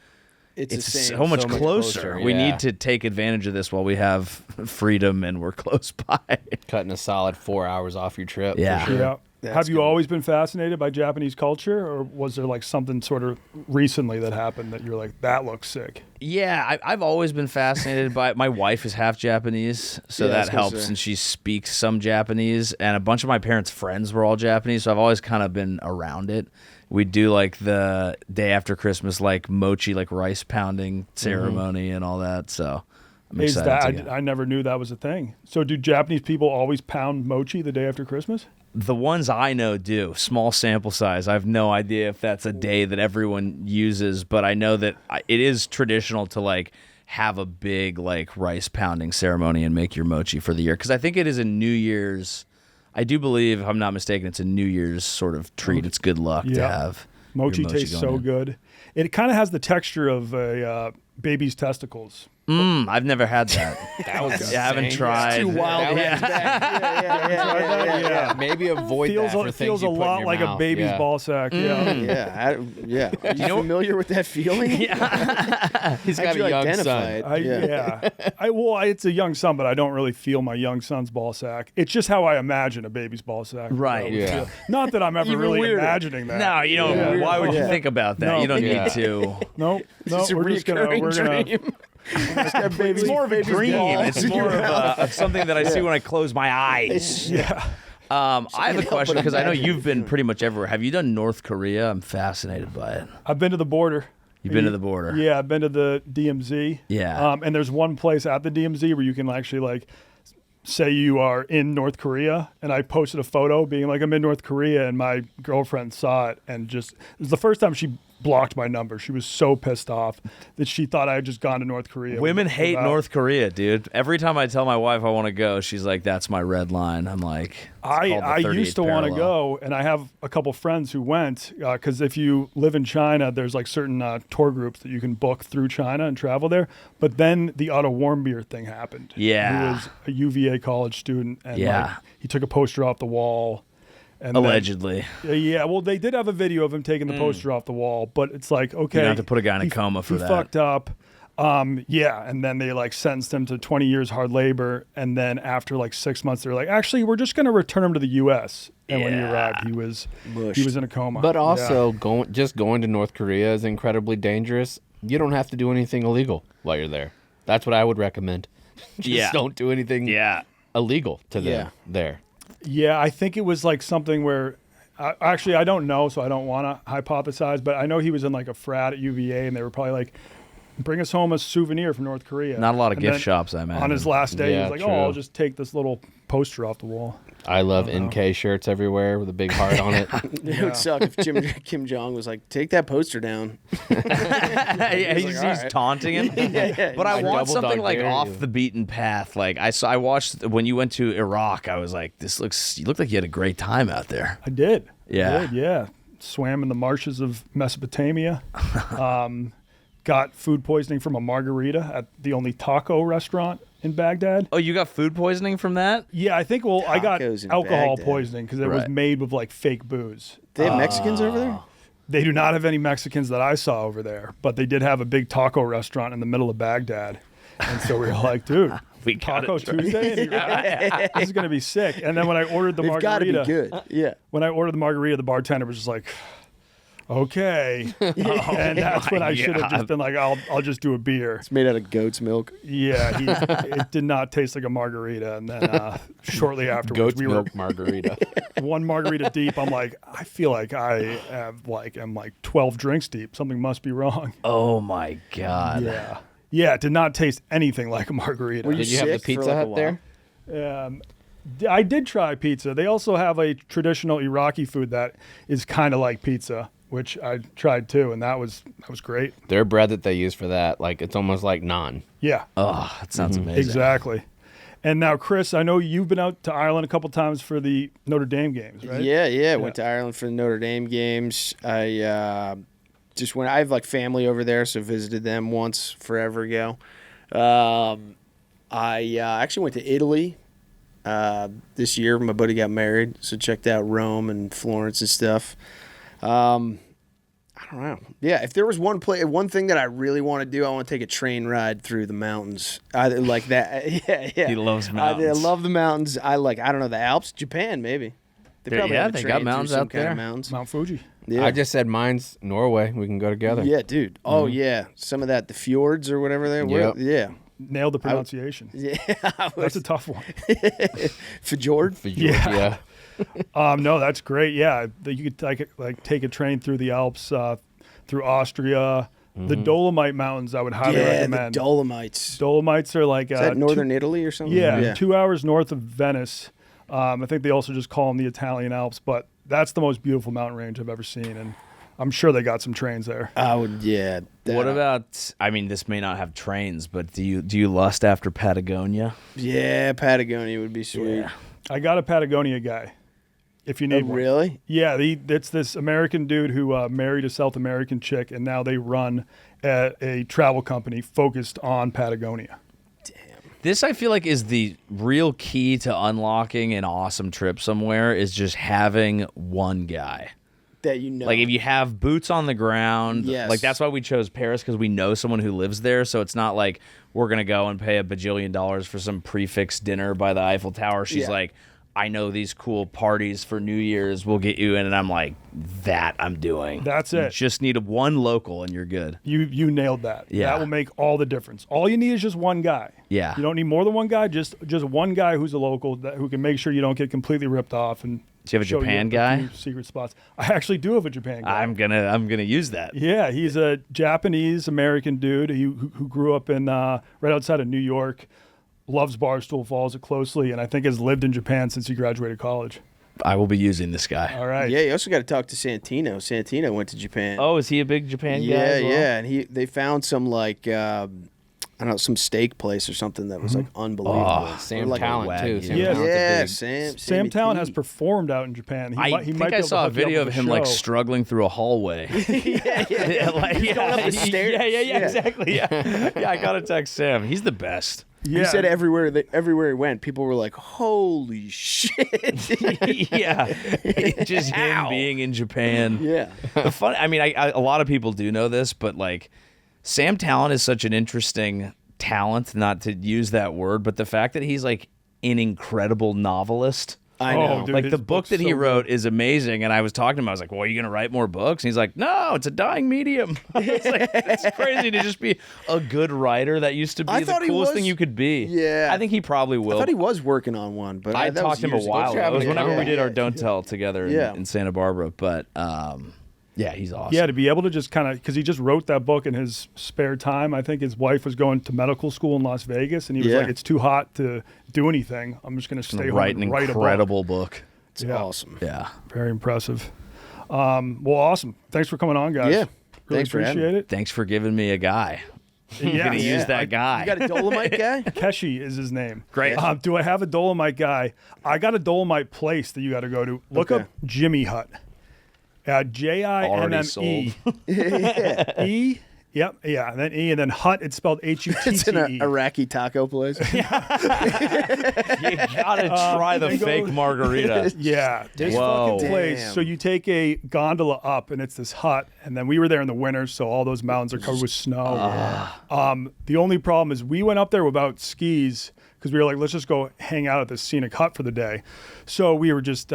It's it's the same. so much so much closer. closer, We yeah. need to take advantage of this while we have freedom and we're close by. Cutting a solid 4 hours off your trip. Yeah. For sure. Yeah. That's Have you good. always been fascinated by Japanese culture, or was there like something sort of recently that happened that you're like, that looks sick? Yeah, I've always been fascinated by it. My wife is half Japanese, so Yeah, I was that gonna helps, say. and she speaks some Japanese, and a bunch of my parents' friends were all Japanese, so I've always kind of been around it. We do like the day after Christmas, like mochi, like rice pounding ceremony and all that, so I'm Is excited. that I never knew that was a thing. So do Japanese people always pound mochi the day after Christmas? The ones I know do. Small sample size. I have no idea if that's a day that everyone uses, but I know that it is traditional to like have a big like rice pounding ceremony and make your mochi for the year. Because I think it is a New Year's. I do believe, if I'm not mistaken, it's a New Year's sort of treat. It's good luck to Yeah. have. Mochi your tastes going so in. good. It kind of has the texture of a baby's testicles. I've never had that. That was I haven't insane. tried. Too wild. Yeah. Maybe avoid Feels that for feels things a you put in lot your like mouth. a baby's Yeah. ball sack. Yeah. Yeah. Are you familiar with that feeling? He's got How'd you a young identify son. it? It's a young son, but I don't really feel my young son's ball sack. It's just how I imagine a baby's ball sack. Right. Yeah. Not that I'm ever Even really weirder. imagining that. No, you don't. Yeah. Why would you Yeah. think about that? No. You don't Yeah. need to. No, It's a we're just gonna reoccurring dream. It's more of a dream. It's more of something that I see when I close my eyes. Yeah. I have a help question but because I know imagine you've been feeling. pretty much everywhere. Have you done North Korea? I'm fascinated by it. I've been to the border. You've been to the border. Yeah, I've been to the DMZ. Yeah. And there's one place at the DMZ where you can actually like say you are in North Korea. And I posted a photo being like, I'm in North Korea, and my girlfriend saw it and just it was the first time she blocked my number. She was so pissed off that she thought I had just gone to North Korea. Women hate without- North Korea, dude. Every time I tell my wife I want to go, she's like, "That's my red line." I'm like, it's called the I 38th used to want to parallel. go, and I have a couple friends who went because if you live in China, there's like certain tour groups that you can book through China and travel there. But then the Otto Warmbier thing happened. Yeah. Who was a UVA college student, and Yeah. like, he took a poster off the wall. And Allegedly. yeah, well, they did have a video of him taking the poster off the wall, but it's like, okay, You don't have to put a guy in a he- coma for he that. fucked up. Yeah, and then they like sentenced him to 20 years hard labor, and then after like 6 months, they're like, actually, we're just going to return him to the U.S. And when he Yeah. arrived, he was in a coma. But Yeah. also, going to North Korea is incredibly dangerous. You don't have to do anything illegal while you're there. That's what I would recommend. Just Yeah. don't do anything Yeah. illegal to them Yeah. there. Yeah, I think it was like something where, actually, I don't know, so I don't want to hypothesize, but I know he was in like a frat at UVA, and they were probably like, bring us home a souvenir from North Korea. Not a lot of And gift then shops, I imagine. On his last day, he Yeah, was like, true. I'll just take this little poster off the wall. I love NK shirts everywhere with a big heart on it. It would suck if Kim Jong was like, take that poster down. He's "All right." taunting him. But I I want double something dog like dare off you. the beaten path. Like I watched when you went to Iraq. I was like, you looked like you had a great time out there. I did. Yeah. I did, yeah. Swam in the marshes of Mesopotamia. Got food poisoning from a margarita at the only taco restaurant in Baghdad. Oh, you got food poisoning from that? Yeah, I think, I got Tacos in alcohol Baghdad. poisoning because it was Right. made with like fake booze. They have Mexicans over there? They do not have any Mexicans that I saw over there, but they did have a big taco restaurant in the middle of Baghdad. And so we were like, dude, We gotta Taco try. Tuesday? And this is going to be sick. And then when I ordered the They've got to margarita, be good. Yeah. when I ordered the margarita, the bartender was just like, okay. And that's when I should have just been like, I'll just do a beer. It's made out of goat's milk. Yeah, it did not taste like a margarita. And then shortly afterwards, Goat's milk margarita. one margarita deep. I'm like, I feel like I am like 12 drinks deep. Something must be wrong. Oh my god. Yeah. Yeah, it did not taste anything like a margarita. Were you Did you have the sick for, Pizza like, a Hut while? there? I did try pizza. They also have a traditional Iraqi food that is kind of like pizza, which I tried too, and that was great. Their bread that they use for that, like it's almost like naan. Yeah, Oh, that sounds amazing. exactly. And now, Chris, I know you've been out to Ireland a couple times for the Notre Dame games, right? Yeah. Went to Ireland for the Notre Dame games. I just went. I have like family over there, so visited them once forever ago. I actually went to Italy this year. My buddy got married, so checked out Rome and Florence and stuff. I don't know. Yeah, if there was one thing that I really want to do, I want to take a train ride through the mountains. I like that. Yeah. He loves I mountains. love the mountains. I don't know, the Alps, Japan maybe. They probably have a they train got through mountains some out kind of there. mountains. Mount Fuji. Yeah. I just said mine's Norway. We can go together. Yeah, dude. Oh yeah, some of that, the fjords or whatever they were. Yep. Yeah. Nailed the pronunciation. Yeah. That's a tough one. Fjord. For Georgia. No, that's great. Yeah, you could take a train through the Alps, through Austria, the Dolomite Mountains. I would highly Yeah, the recommend. Dolomites. Dolomites are like Is that northern Italy or something? Yeah, 2 hours north of Venice. I think they also just call them the Italian Alps, but that's the most beautiful mountain range I've ever seen, and I'm sure they got some trains there. I would. Yeah. What about? I mean, this may not have trains, but do you lust after Patagonia? Yeah, Patagonia would be sweet. Yeah. I got a Patagonia guy. If you Oh, need one. really? Yeah, it's this American dude who married a South American chick, and now they run a travel company focused on Patagonia. This, I feel like, is the real key to unlocking an awesome trip somewhere is just having one guy. That you know. Like, if you have boots on the ground, Yes. like, that's why we chose Paris, because we know someone who lives there, so it's not like we're going to go and pay $1 bajillion for some prefix dinner by the Eiffel Tower. She's Yeah. like, I know these cool parties for New Year's, we'll get you in, and I'm like, that I'm doing. That's You it. just need one local, and you're good. You nailed that. Yeah. That will make all the difference. All you need is just one guy. Yeah. You don't need more than one guy, just one guy who's a local who can make sure you don't get completely ripped off and Do you have a show Japan you guy? few secret spots. I actually do have a Japan guy. I'm gonna use that. Yeah, he's a Japanese American dude who grew up in right outside of New York, loves Barstool, follows it closely, and I think has lived in Japan since he graduated college. I will be using this guy. All right. Yeah, you also got to talk to Santino. Santino went to Japan. Oh, is he a big Japan guy? yeah, as well? yeah, and they found some like I don't know, some steak place or something that was like unbelievable. Sam Or, like, Talent, too. wagon. Sam Yeah. Talent's a Yeah, big- Sam Sam Talent has T. performed out in Japan. He I might think be I able to saw a hook you up video of with him like show. struggling through a hallway. yeah. Like, He's going up the stairs. Yeah, exactly. Yeah, yeah. I gotta text Sam. He's the best. Yeah. He said everywhere he went, people were like, "Holy shit!" Yeah, just him being in Japan. Yeah. The fun. I mean, a lot of people do know this, but like, Sam Talent is such an interesting talent. Not to use that word, but the fact that he's like an incredible novelist. I know. dude, Like his the book book's that he so wrote good. is amazing, and I was talking to him. I was like, "Well, are you gonna write more books?" And he's like, "No, it's a dying medium." It's like it's crazy to just be a good writer. That used to be I the thought he coolest was. thing you could be. Yeah. I think he probably will. I thought he was working on one, but I that talked was to him a years ago. while ago. It was Yeah. whenever we did our Yeah. Don't Tell together in Santa Barbara. But yeah, he's awesome. Yeah, to be able to just kind of, because he just wrote that book in his spare time. I think his wife was going to medical school in Las Vegas, and he was Yeah. like, "It's too hot to do anything. I'm just going to stay home write an and write a book." incredible book. It's Yeah. awesome. Yeah. Very impressive. Well, awesome. Thanks for coming on, guys. Yeah. Really Thanks for having appreciate it. Thanks for giving me a guy. Yeah, gonna use that guy. You got a Dolomite guy? Keshi is his name. Great. Do I have a Dolomite guy? I got a Dolomite place that you got to go to. Look Okay. up Jimmy Hut. Already Jimme. E. Yep. Yeah. And then E. And then Hut. It's spelled Hutte. It's an Iraqi taco place. You gotta try the they go- fake margarita. Yeah, this Whoa. fucking place. Damn. So you take a gondola up, and it's this hut. And then we were there in the winter, so all those mountains are covered with snow. The only problem is we went up there without skis because we were like, let's just go hang out at this scenic hut for the day. So we were just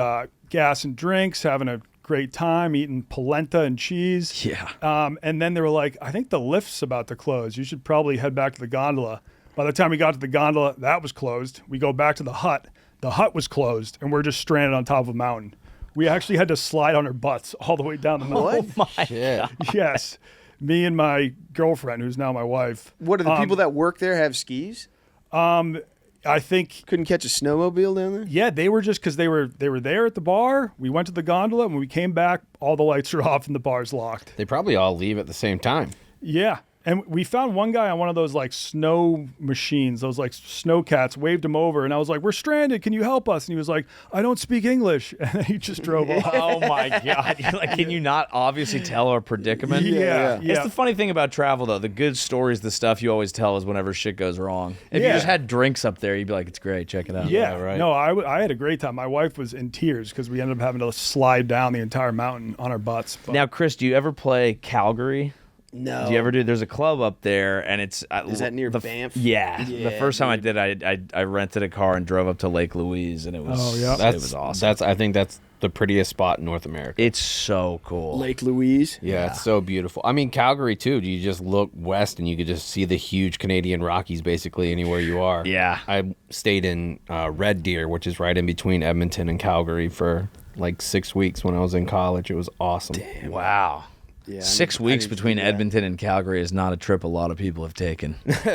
gassing drinks, having a great time, eating polenta and cheese. Yeah. And then they were like, I think the lift's about to close. You should probably head back to the gondola. By the time we got to the gondola, that was closed. We go back to the hut. The hut was closed, and we're just stranded on top of a mountain. We actually had to slide on our butts all the way down the mountain. What? Shit. Yes. Me and my girlfriend, who's now my wife. What do the people that work there have skis? I think, Couldn't catch a snowmobile down there? yeah, they were just because they were there at the bar. We went to the gondola, and when we came back, all the lights were off and the bar's locked. They probably all leave at the same time. Yeah. And we found one guy on one of those like snow machines, those like snow cats, waved him over. And I was like, we're stranded. Can you help us? And he was like, I don't speak English. And then he just drove off. Oh my God. You're like, can you not obviously tell our predicament? Yeah. It's the funny thing about travel, though. The good stories, the stuff you always tell is whenever shit goes wrong. If you Yeah. just had drinks up there, you'd be like, it's great. Check it out. Yeah, right. No, I had a great time. My wife was in tears because we ended up having to slide down the entire mountain on our butts. But Now, Chris, do you ever play Calgary? No. Do you ever do? There's a club up there, and it's Is that near the, Banff? Yeah. The Yeah, first time I did, I rented a car and drove up to Lake Louise, and it was Oh, yeah. it was awesome. I think that's the prettiest spot in North America. It's so cool. Lake Louise? Yeah, it's so beautiful. I mean, Calgary too. You just look west and you could just see the huge Canadian Rockies basically anywhere you are. Yeah. I stayed in Red Deer, which is right in between Edmonton and Calgary, for like 6 weeks when I was in college. It was awesome. Wow. Yeah. 6 weeks between Edmonton and Calgary is not a trip a lot of people have taken.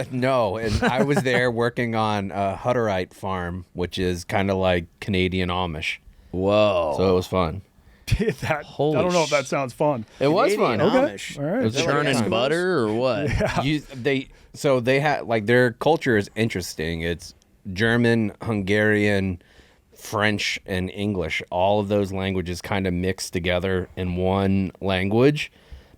No, and I was there working on a Hutterite farm, which is kind of like Canadian Amish. Whoa. So it was fun. I Holy don't know if that sounds fun. It was Canadian fun. Amish. All right. It was churning Eskimos? butter or what? They had like their culture is interesting. It's German, Hungarian, French, and English. All of those languages kind of mixed together in one language.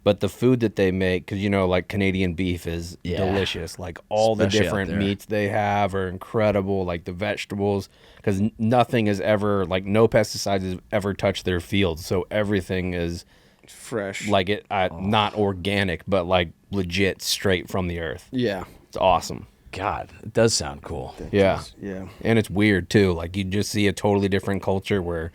But the food that they make, because like Canadian beef is Yeah. delicious. Like all Especially the out different there. meats they have are incredible. Like the vegetables, because nothing is ever like no pesticides has ever touched their fields. So everything is Fresh. like not organic, but like legit straight from the earth. Yeah. It's awesome. God, it does sound cool. Yeah. Yeah. And it's weird too. Like you just see a totally different culture where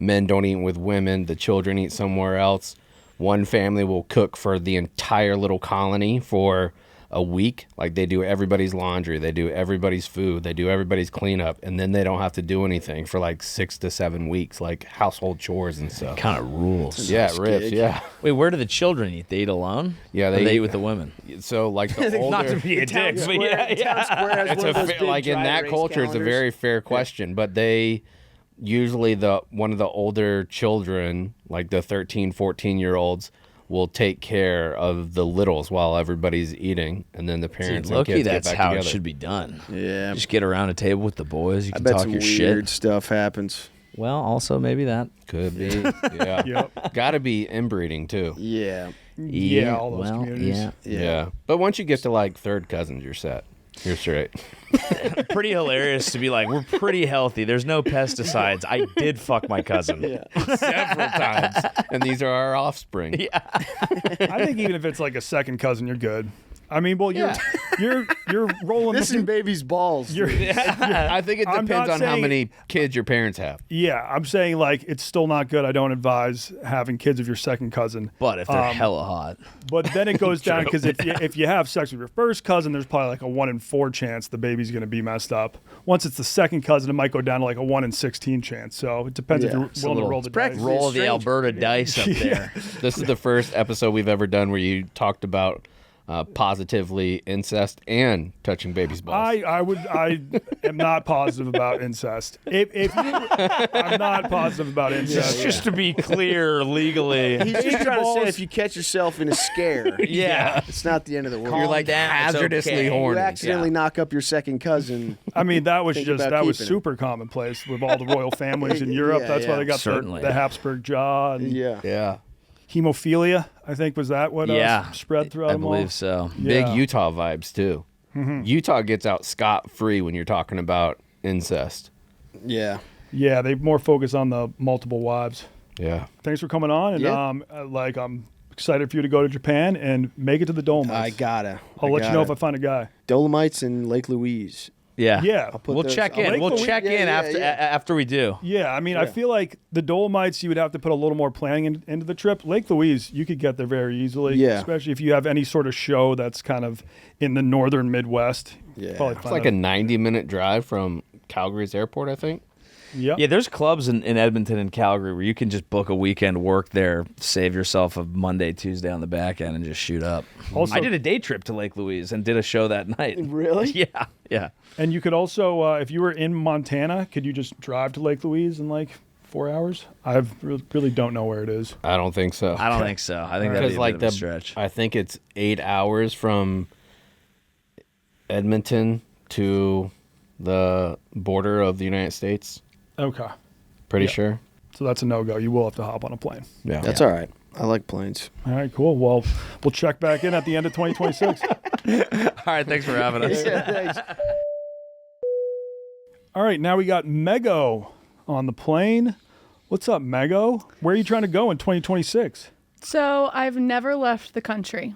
men don't eat with women, the children eat somewhere else. One family will cook for the entire little colony for a week. Like they do everybody's laundry, they do everybody's food, they do everybody's cleanup, and then they don't have to do anything for like 6 to 7 weeks, like household chores and stuff. Kind of rules. Yeah, nice it rips. gig. Yeah. Wait, where do the children eat? They eat alone? Yeah, Or they they eat- eat with the women. So like the older, Not to be a dick, but yeah. Town Square has it's one of those a big like in dry that erase culture, it's a calendars. very fair question. But they usually one of the older children, like the 13, 14-year-olds, will take care of the littles while everybody's eating, and then the parents and Low-key, kids that's get back how together. it should be done. Yeah. Just get around a table with the boys. You I can bet talk some your weird shit. stuff happens. Well, also maybe that. Could be, yeah. Yep. Got to be inbreeding too. Yeah. Yeah, all those communities. Yeah. Yeah. But once you get to like third cousins, you're set. You're straight. Pretty hilarious to be like, we're pretty healthy. There's no pesticides. I did fuck my cousin. Several times, and these are our offspring. I think even if it's like a second cousin, you're good. I mean, well, you're rolling. This is baby's balls. I think it I'm depends not on how saying- many kids your parents have. Yeah, I'm saying like it's still not good. I don't advise having kids of your second cousin. But if they're hella hot, But then it goes down because if you have sex with your first cousin, there's probably like a 1 in 4 chance the baby's going to be messed up. Once it's the second cousin, it might go down to like a 1 in 16 chance. So it depends if Yeah. you're willing to roll the dice. roll the Alberta dice up there. This is the first episode we've ever done where you talked about positively incest and touching babies' balls. I am not positive about incest. I'm not positive about incest. Just to be clear, legally. He's just trying to say if you catch yourself in a scare, Yeah. it's not the end of the world. You're like down, it's hazardously okay. horny. You accidentally knock up your second cousin. I mean, that was Think just about was keeping it. super commonplace with all the royal families in Europe. Yeah, That's why yeah. they got Certainly. the Habsburg jaw and Yeah. Yeah. hemophilia. I think was that what spread throughout I them all? believe so. Big Yeah. Utah vibes, too. Utah gets out scot-free when you're talking about incest. Yeah. Yeah, they more focus on the multiple wives. Yeah. Thanks for coming on, and Yeah. I'm excited for you to go to Japan and make it to the Dolomites. I gotta. I'll let you know if I find a guy. Dolomites and Lake Louise. Yeah. Yeah. put We'll those- check I'll in. make We'll the week- check yeah, in yeah, after yeah. after we do. Yeah, I mean, I Yeah. feel like the Dolomites, you would have to put a little more planning into the trip. Lake Louise, you could get there very easily. Yeah. Especially if you have any sort of show that's kind of in the northern Midwest. Yeah. Probably It's find like a 90-minute drive from Calgary's airport, I think. Yep. Yeah, there's clubs in Edmonton and Calgary where you can just book a weekend work there, save yourself a Monday, Tuesday on the back end, and just shoot up. Also- I did a day trip to Lake Louise and did a show that night. Really? Yeah, yeah. And you could also, if you were in Montana, could you just drive to Lake Louise in like 4 hours? I really don't know where it is. I don't think so. I don't think so. I think that'd be Because a like bit of a stretch. I think it's 8 hours from Edmonton to the border of the United States. Okay. Pretty Yeah. sure. So that's a no-go. You will have to hop on a plane. Yeah. That's all right. I like planes. All right, cool. Well, we'll check back in at the end of 2026. All right, thanks for having us. Thanks. All right, now we got Mego on the plane. What's up, Mego? Where are you trying to go in 2026? So I've never left the country.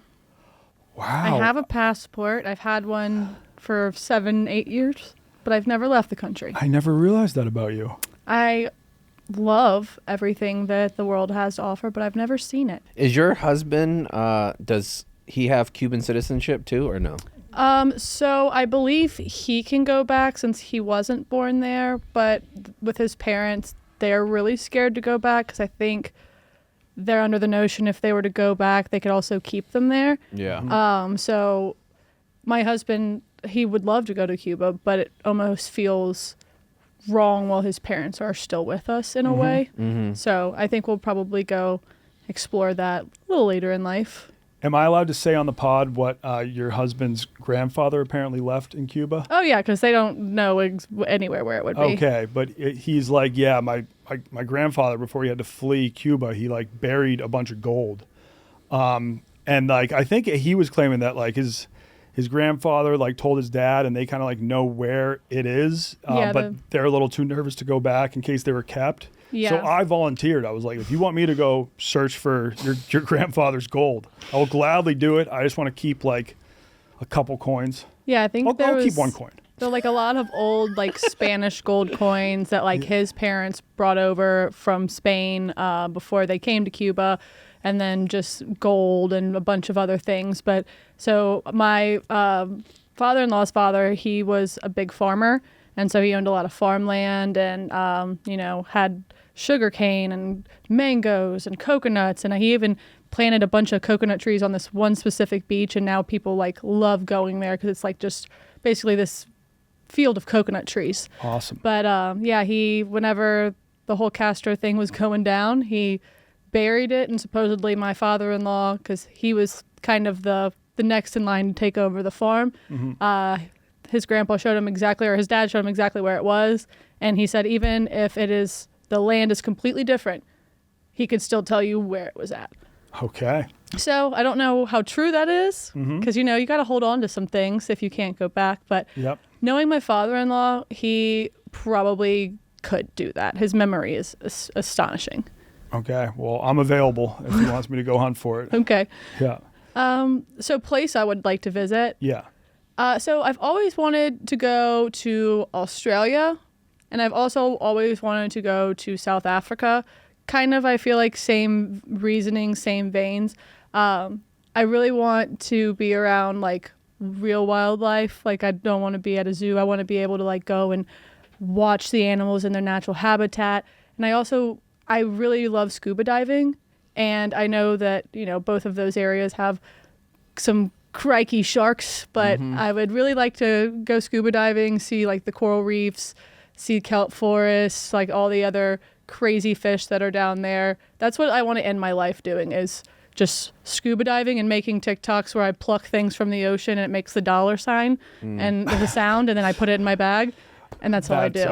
Wow. I have a passport. I've had one for 7-8 years, but I've never left the country. I never realized that about you. I love everything that the world has to offer, but I've never seen it. Is your husband, does he have Cuban citizenship too or no? So I believe he can go back since he wasn't born there, but with his parents, they're really scared to go back because I think they're under the notion if they were to go back, they could also keep them there. Yeah. So my husband, he would love to go to Cuba, but it almost feels wrong while his parents are still with us in a way. So I think we'll probably go explore that a little later in life. Am I allowed to say on the pod what your husband's grandfather apparently left in Cuba? Oh yeah, because they don't know anywhere where it would be. Okay, but he's like, yeah, my grandfather, before he had to flee Cuba, he like buried a bunch of gold. And like, I think he was claiming that like his grandfather like told his dad and they kind of like know where it is, Yeah, but they're a little too nervous to go back in case they were kept. Yeah. So I volunteered. I was like, if you want me to go search for your grandfather's gold, I will gladly do it. I just want to keep like a couple coins. Yeah, I think I'll keep one coin. There are like a lot of old like Spanish gold coins that like his parents brought over from Spain before they came to Cuba, and then just gold and a bunch of other things. But so my father-in-law's father, he was a big farmer, and so he owned a lot of farmland and had sugar cane and mangoes and coconuts, and he even planted a bunch of coconut trees on this one specific beach, and now people like love going there because it's like just basically this field of coconut trees. Awesome. But he, whenever the whole Castro thing was going down, he buried it, and supposedly my father-in-law, because he was kind of the next in line to take over the farm, his grandpa showed him exactly, or his dad showed him exactly where it was, and he said even if the land is completely different, he could still tell you where it was at. Okay. So I don't know how true that is, because you got to hold on to some things if you can't go back. But Yep. knowing my father-in-law, he probably could do that. His memory is astonishing. Okay. Well, I'm available if he wants me to go hunt for it. Okay. Yeah. So place I would like to visit. Yeah. So I've always wanted to go to Australia, and I've also always wanted to go to South Africa. Kind of, I feel like same reasoning, same veins. I really want to be around like real wildlife. Like I don't want to be at a zoo. I want to be able to like go and watch the animals in their natural habitat. And I really love scuba diving. And I know that, both of those areas have some crikey sharks, but I would really like to go scuba diving, see like the coral reefs, see kelp forests, like all the other crazy fish that are down there. That's what I want to end my life doing, is just scuba diving and making TikToks where I pluck things from the ocean and it makes the dollar sign and the sound, and then I put it in my bag. And that's all I do.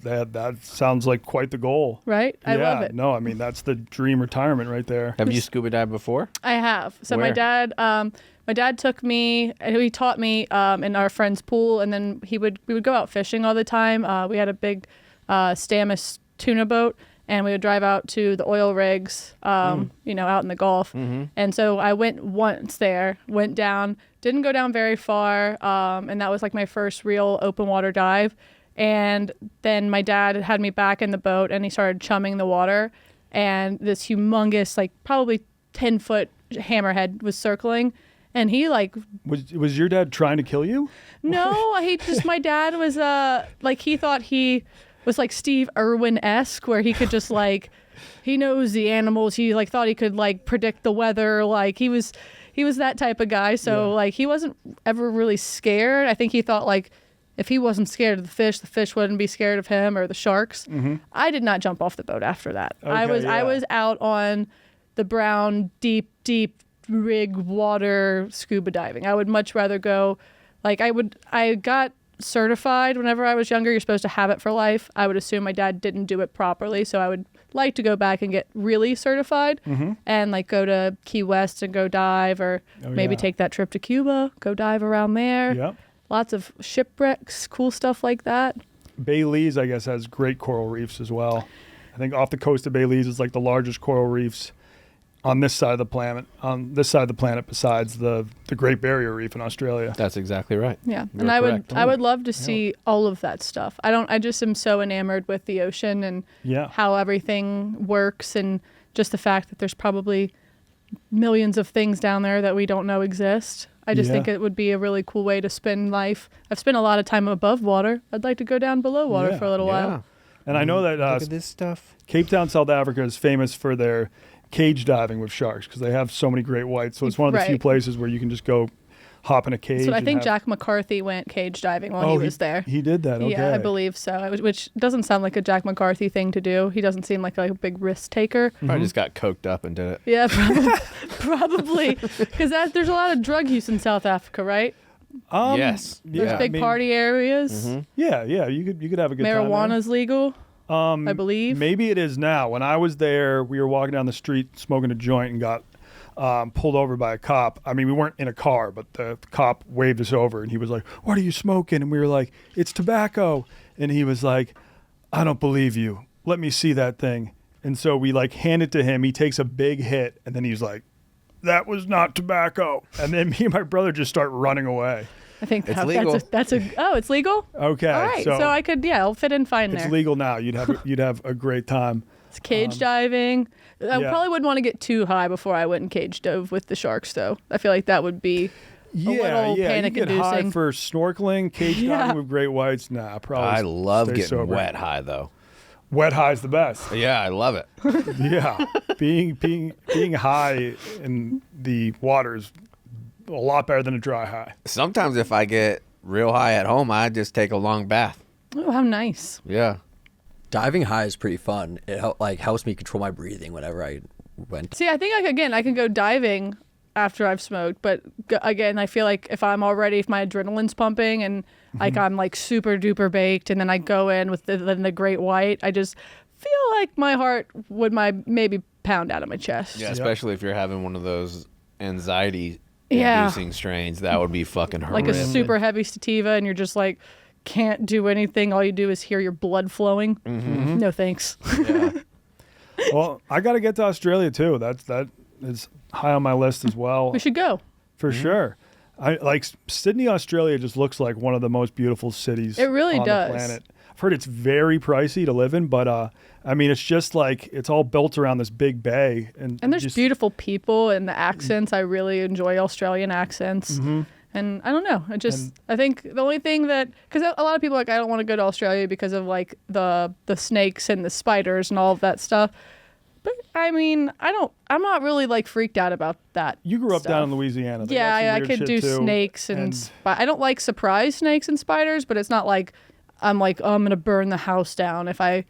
That sounds like quite the goal. Right? I love it. No, I mean, that's the dream retirement right there. Have you scuba dived before? I have. So Where? my dad took me, and he taught me in our friend's pool, and then we would go out fishing all the time. We had a big Stamus tuna boat, and we would drive out to the oil rigs, out in the Gulf. And so I went once there, went down, didn't go down very far, and that was like my first real open water dive. And then my dad had me back in the boat, and he started chumming the water, and this humongous, like probably 10-foot hammerhead was circling, and he like was your dad trying to kill you? No, my dad was he thought he was like Steve Irwin-esque, where he could just like, he knows the animals, he like thought he could like predict the weather, like he was that type of guy. So like he wasn't ever really scared. I think he thought like, if he wasn't scared of the fish wouldn't be scared of him, or the sharks. I did not jump off the boat after that. I was out on the brown, deep rig water scuba diving. I would much rather go, I got certified whenever I was younger. You're supposed to have it for life. I would assume my dad didn't do it properly, so I would like to go back and get really certified and like go to Key West and go dive, or maybe take that trip to Cuba, go dive around there. Yep. Lots of shipwrecks, cool stuff like that. Belize, I guess, has great coral reefs as well. I think off the coast of Belize is like the largest coral reefs on this side of the planet. Besides the Great Barrier Reef in Australia. That's exactly right. Yeah, You're and correct. I would love to see all of that stuff. I just am so enamored with the ocean and how everything works, and just the fact that there's probably millions of things down there that we don't know exist. I just think it would be a really cool way to spend life. I've spent a lot of time above water. I'd like to go down below water for a little while. And I know that Look at this stuff. Cape Town, South Africa is famous for their cage diving with sharks, because they have so many great whites. So it's one of the few places where you can just go hop in a cage. So I think Jack McCarthy went cage diving while he was there. He did that, okay. Yeah, I believe so, which doesn't sound like a Jack McCarthy thing to do. He doesn't seem like a big risk taker. Probably just got coked up and did it. Yeah, probably. Because there's a lot of drug use in South Africa, right? Yes. There's big party areas. Yeah, you could have a good time there. Marijuana's legal, I believe. Maybe it is now. When I was there, we were walking down the street smoking a joint and got pulled over by a cop. I mean, we weren't in a car, but the cop waved us over, and he was like, "What are you smoking?" And we were like, "It's tobacco." And he was like, "I don't believe you. Let me see that thing." And so we like hand it to him. He takes a big hit, and then he's like, "That was not tobacco." And then me and my brother just start running away. I think it's legal. It's legal? Okay. All right. So I could, I'll fit in fine there. It's legal now. You'd have a great time. It's cage diving. I probably wouldn't want to get too high before I went and cage dove with the sharks, though. I feel like that would be a little panic-inducing. You get high for snorkeling, cage diving with great whites. Nah, probably. I love getting sober. wet high, though. Wet high's the best. Yeah, I love it. Yeah, being high in the water is a lot better than a dry high. Sometimes if I get real high at home, I just take a long bath. Oh, how nice. Yeah. Diving high is pretty fun. It helps me control my breathing whenever I went. See, I think I can go diving after I've smoked, but again, I feel like if my adrenaline's pumping and like I'm like super duper baked, and then I go in with the great white, I just feel like my heart would maybe pound out of my chest. Yeah, especially if you're having one of those anxiety inducing strains, that would be fucking horrific. Like a super heavy sativa, and you're just like can't do anything. All you do is hear your blood flowing. No thanks. Yeah. Well, I got to get to Australia too. That is high on my list as well. We should go. for sure. I like Sydney, Australia. Just looks like one of the most beautiful cities. It really on does. the planet. I've heard it's very pricey to live in, but I mean, it's just like it's all built around this big bay, and there's just, beautiful people and the accents. I really enjoy Australian accents. And I don't know. I think the only thing because a lot of people are like, I don't want to go to Australia because of like the snakes and the spiders and all of that stuff. But I mean, I'm not really like freaked out about that. You grew up stuff. down in Louisiana. They got some Yeah, I weird could shit do too, snakes I don't like surprise snakes and spiders, but it's not like I'm like, oh, I'm gonna burn the house down if I,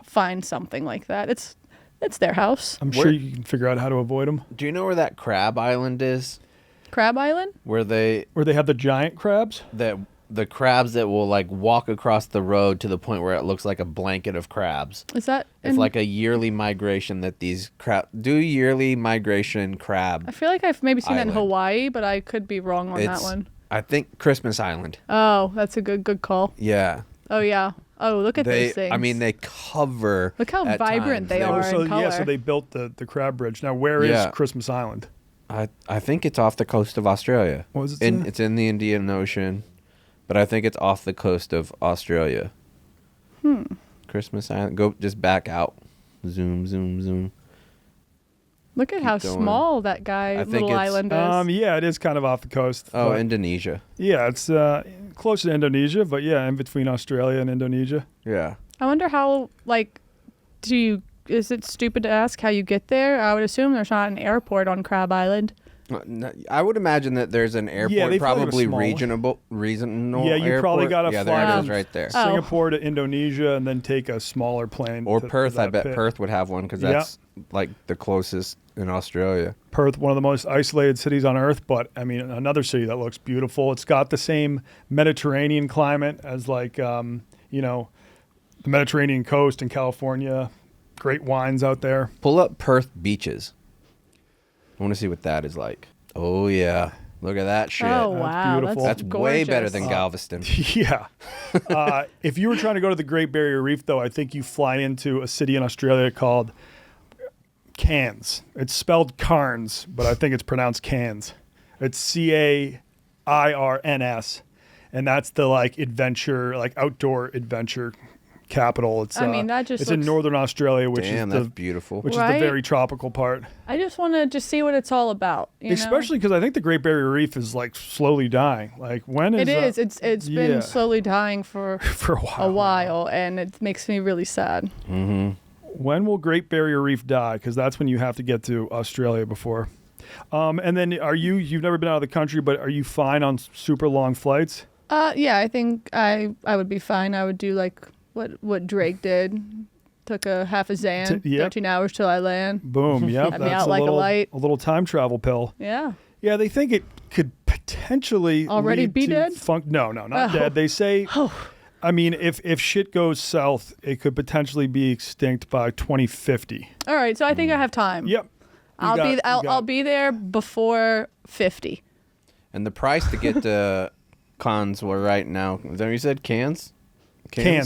find something like that. It's their house. I'm sure you can figure out how to avoid them. Do you know where that crab island is? Crab Island? Where they have the giant crabs? The crabs that will like walk across the road to the point where it looks like a blanket of crabs. Is that? It's like a yearly migration that these yearly migration crab. I feel like I've maybe seen that in island. Hawaii, but I could be wrong on that one. I think Christmas Island. Oh, that's a good call. Yeah. Oh yeah. Oh, look at those things. I mean, they cover. Look how at vibrant times. they are in color. Yeah, so they built the crab bridge. Now, where is Christmas Island? I think it's off the coast of Australia. What was it? It's in the Indian Ocean, but I think it's off the coast of Australia. Christmas Island. Go just back out. Zoom, zoom, zoom. Look at how going. small that little island is. Yeah, it is kind of off the coast. Oh, but Indonesia. yeah, it's close to Indonesia, but yeah, in between Australia and Indonesia. Yeah. I wonder how is it stupid to ask how you get there? I would assume there's not an airport on Crab Island. I would imagine that there's an airport, they probably have a probably small- regional Yeah, you airport. probably got to Yeah, fly there it from is right there. Singapore to Indonesia and then take a smaller plane. Or to Perth. I that bet pit. Perth would have one because that's like the closest in Australia. Perth, one of the most isolated cities on earth, but I mean, another city that looks beautiful. It's got the same Mediterranean climate as the Mediterranean coast in California. Great wines out there. Pull up Perth beaches. I want to see what that is like. Oh, yeah. Look at that shit. Oh, wow. beautiful. That's way better gorgeous. than Galveston. Yeah. If you were trying to go to the Great Barrier Reef, though, I think you fly into a city in Australia called Cairns. It's spelled Cairns, but I think it's pronounced Cairns. It's Cairns, and that's the outdoor adventure capital. It's it's in northern Australia, which Damn, is that's beautiful. which is the Right? very tropical part. I just want to see what it's all about. Especially because I think the Great Barrier Reef is like slowly dying. Like when is it is. It's been yeah. slowly dying for a while. And it makes me really sad. When will Great Barrier Reef die? Because that's when you have to get to Australia before. And then you've never been out of the country, but are you fine on super long flights? Yeah, I think I would be fine. I would do like what Drake did. Took a half a Xan, 13 hours till I land. Boom, yep. Had me out like a light. A little time travel pill. Yeah. Yeah, they think it could potentially Already lead be to dead? No, not dead. They say, I mean, if shit goes south, it could potentially be extinct by 2050. All right, so I think I have time. Yep. I'll be there before 50. And the price to get to cons were right now. Is that what you said? Cairns,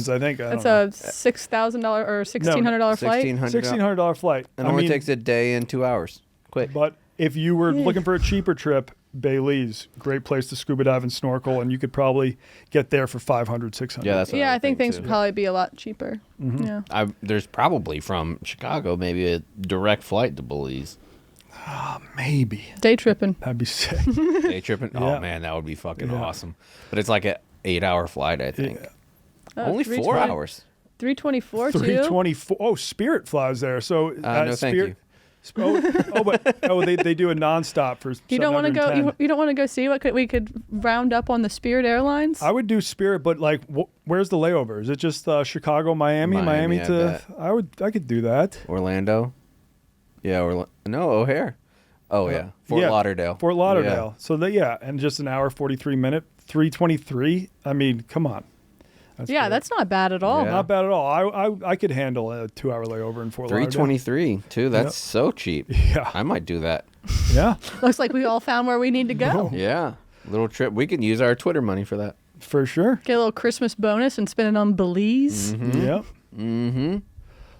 I think. It's a $6,000 or $1,600 flight. $1,600 flight. And only takes a day and 2 hours. Quick. But if you were looking for a cheaper trip, Bailey's, great place to scuba dive and snorkel, and you could probably get there for $500, $600. Yeah, that's what I think things would probably be a lot cheaper. Mm-hmm. Yeah. There's probably from Chicago maybe a direct flight to Belize. Maybe. Day tripping. That'd be sick. Day tripping? Oh, man, that would be fucking awesome. But it's like an 8-hour flight, I think. Yeah. Only 4 hours. 324 too? 324. Oh, Spirit flies there. So no, thank you. They do a nonstop for. You don't want to go. You don't want to go see what we could round up on the Spirit Airlines. I would do Spirit, but like, where's the layover? Is it just Chicago, Miami I to? bet. I could do that. Orlando. Yeah, no, O'Hare. Oh yeah, Fort Lauderdale. Fort Lauderdale. Yeah. So and just an hour 43 minute 323. I mean, come on. That's not bad at all. Yeah. Not bad at all. I could handle a 2-hour layover in Fort Lauderdale. 323 too. That's so cheap. Yeah. I might do that. Yeah. Looks like we all found where we need to go. Yeah, little trip. We can use our Twitter money for that. For sure. Get a little Christmas bonus and spend it on Belize. Mm-hmm. Yep. Mm-hmm.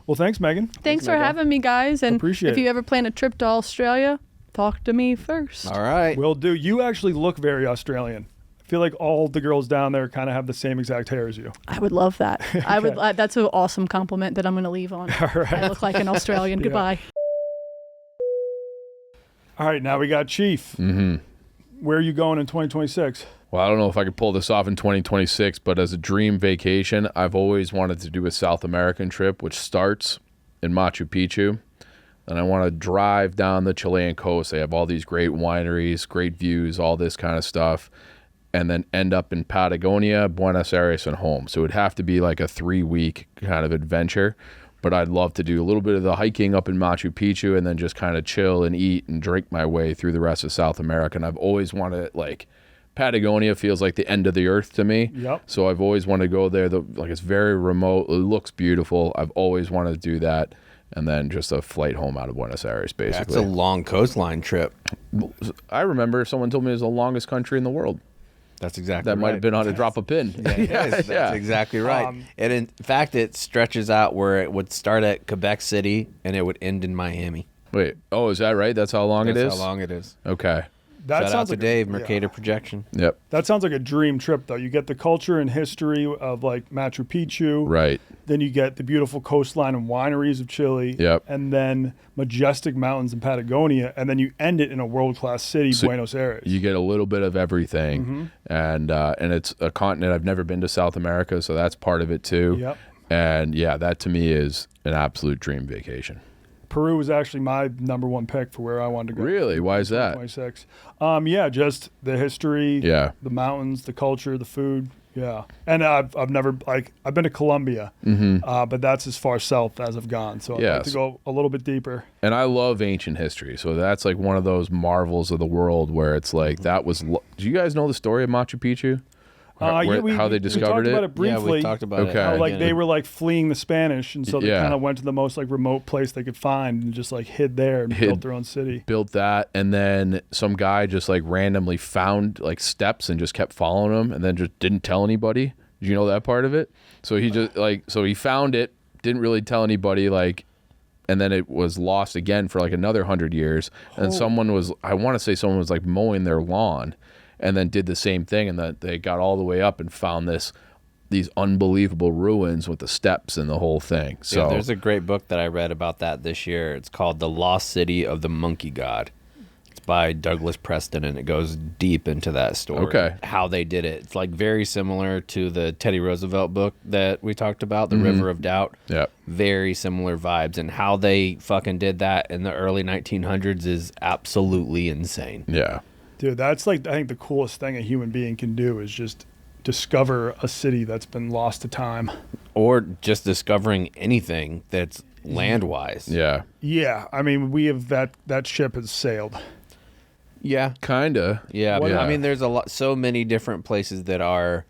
Well, thanks, Megan. Thanks for having me, guys. And Appreciate if you ever plan a trip to Australia, talk to me first. All right. Will do. You actually look very Australian. I feel like all the girls down there kind of have the same exact hair as you. I would love that. I would. That's an awesome compliment that I'm going to leave on. All right. I look like an Australian. Yeah. Goodbye. All right, now we got Chief. Mm-hmm. Where are you going in 2026? Well, I don't know if I could pull this off in 2026, but as a dream vacation, I've always wanted to do a South American trip, which starts in Machu Picchu. And I want to drive down the Chilean coast. They have all these great wineries, great views, all this kind of stuff. And then end up in Patagonia, Buenos Aires, and home. So it would have to be like a 3-week kind of adventure. But I'd love to do a little bit of the hiking up in Machu Picchu and then just kind of chill and eat and drink my way through the rest of South America. And I've always wanted, like, Patagonia feels like the end of the earth to me. Yep. So I've always wanted to go there. Like, it's very remote. It looks beautiful. I've always wanted to do that. And then just a flight home out of Buenos Aires, basically. That's a long coastline trip. I remember someone told me it was the longest country in the world. That's exactly That right. might have been on a drop of pin. Yeah, it is. That's exactly right. And in fact, it stretches out where it would start at Quebec City and it would end in Miami. Wait, oh, is that right? That's how long it is? That's how long it is. Okay. That Shout out sounds to like Dave, a, Mercator Projection. Yep. That sounds like a dream trip, though. You get the culture and history of like Machu Picchu. Right. Then you get the beautiful coastline and wineries of Chile. Yep. And then majestic mountains in Patagonia. And then you end it in a world-class city, So Buenos Aires. You get a little bit of everything, and it's a continent I've never been to, South America, so that's part of it too. Yep. And yeah, that to me is an absolute dream vacation. Peru was actually my number one pick for where I wanted to go. Really? Why is that? 26. Yeah, just the history. Yeah. The mountains, the culture, the food. Yeah. And I've never I've been to Colombia, but that's as far south as I've gone. So I'd like to go a little bit deeper. And I love ancient history, so that's like one of those marvels of the world where it's like that was. Do you guys know the story of Machu Picchu? How they discovered we talked about it briefly. Yeah, we talked about Okay. it. How like they were like fleeing the Spanish, and so they Yeah. kind of went to the most like remote place they could find and just like hid there and built their own city. Built that, and then some guy just like randomly found like steps and just kept following them, and then just didn't tell anybody. Did you know that part of it? So he just he found it, didn't really tell anybody, like, and then it was lost again for like another 100 years. And I want to say someone was like mowing their lawn, and then did the same thing, and then they got all the way up and found these unbelievable ruins with the steps and the whole thing. So Yeah, there's a great book that I read about that this year. It's called The Lost City of the Monkey God. It's by Douglas Preston, and it goes deep into that story. Okay. How they did it. It's like very similar to the Teddy Roosevelt book that we talked about, The River of Doubt. Yep. Very similar vibes, and how they fucking did that in the early 1900s is absolutely insane. Yeah. Dude, that's like I think the coolest thing a human being can do is just discover a city that's been lost to time. Or just discovering anything that's land-wise. Yeah. Yeah, I mean we have that ship has sailed. Yeah. Kinda. Yeah, What- but I mean, there's so many different places that are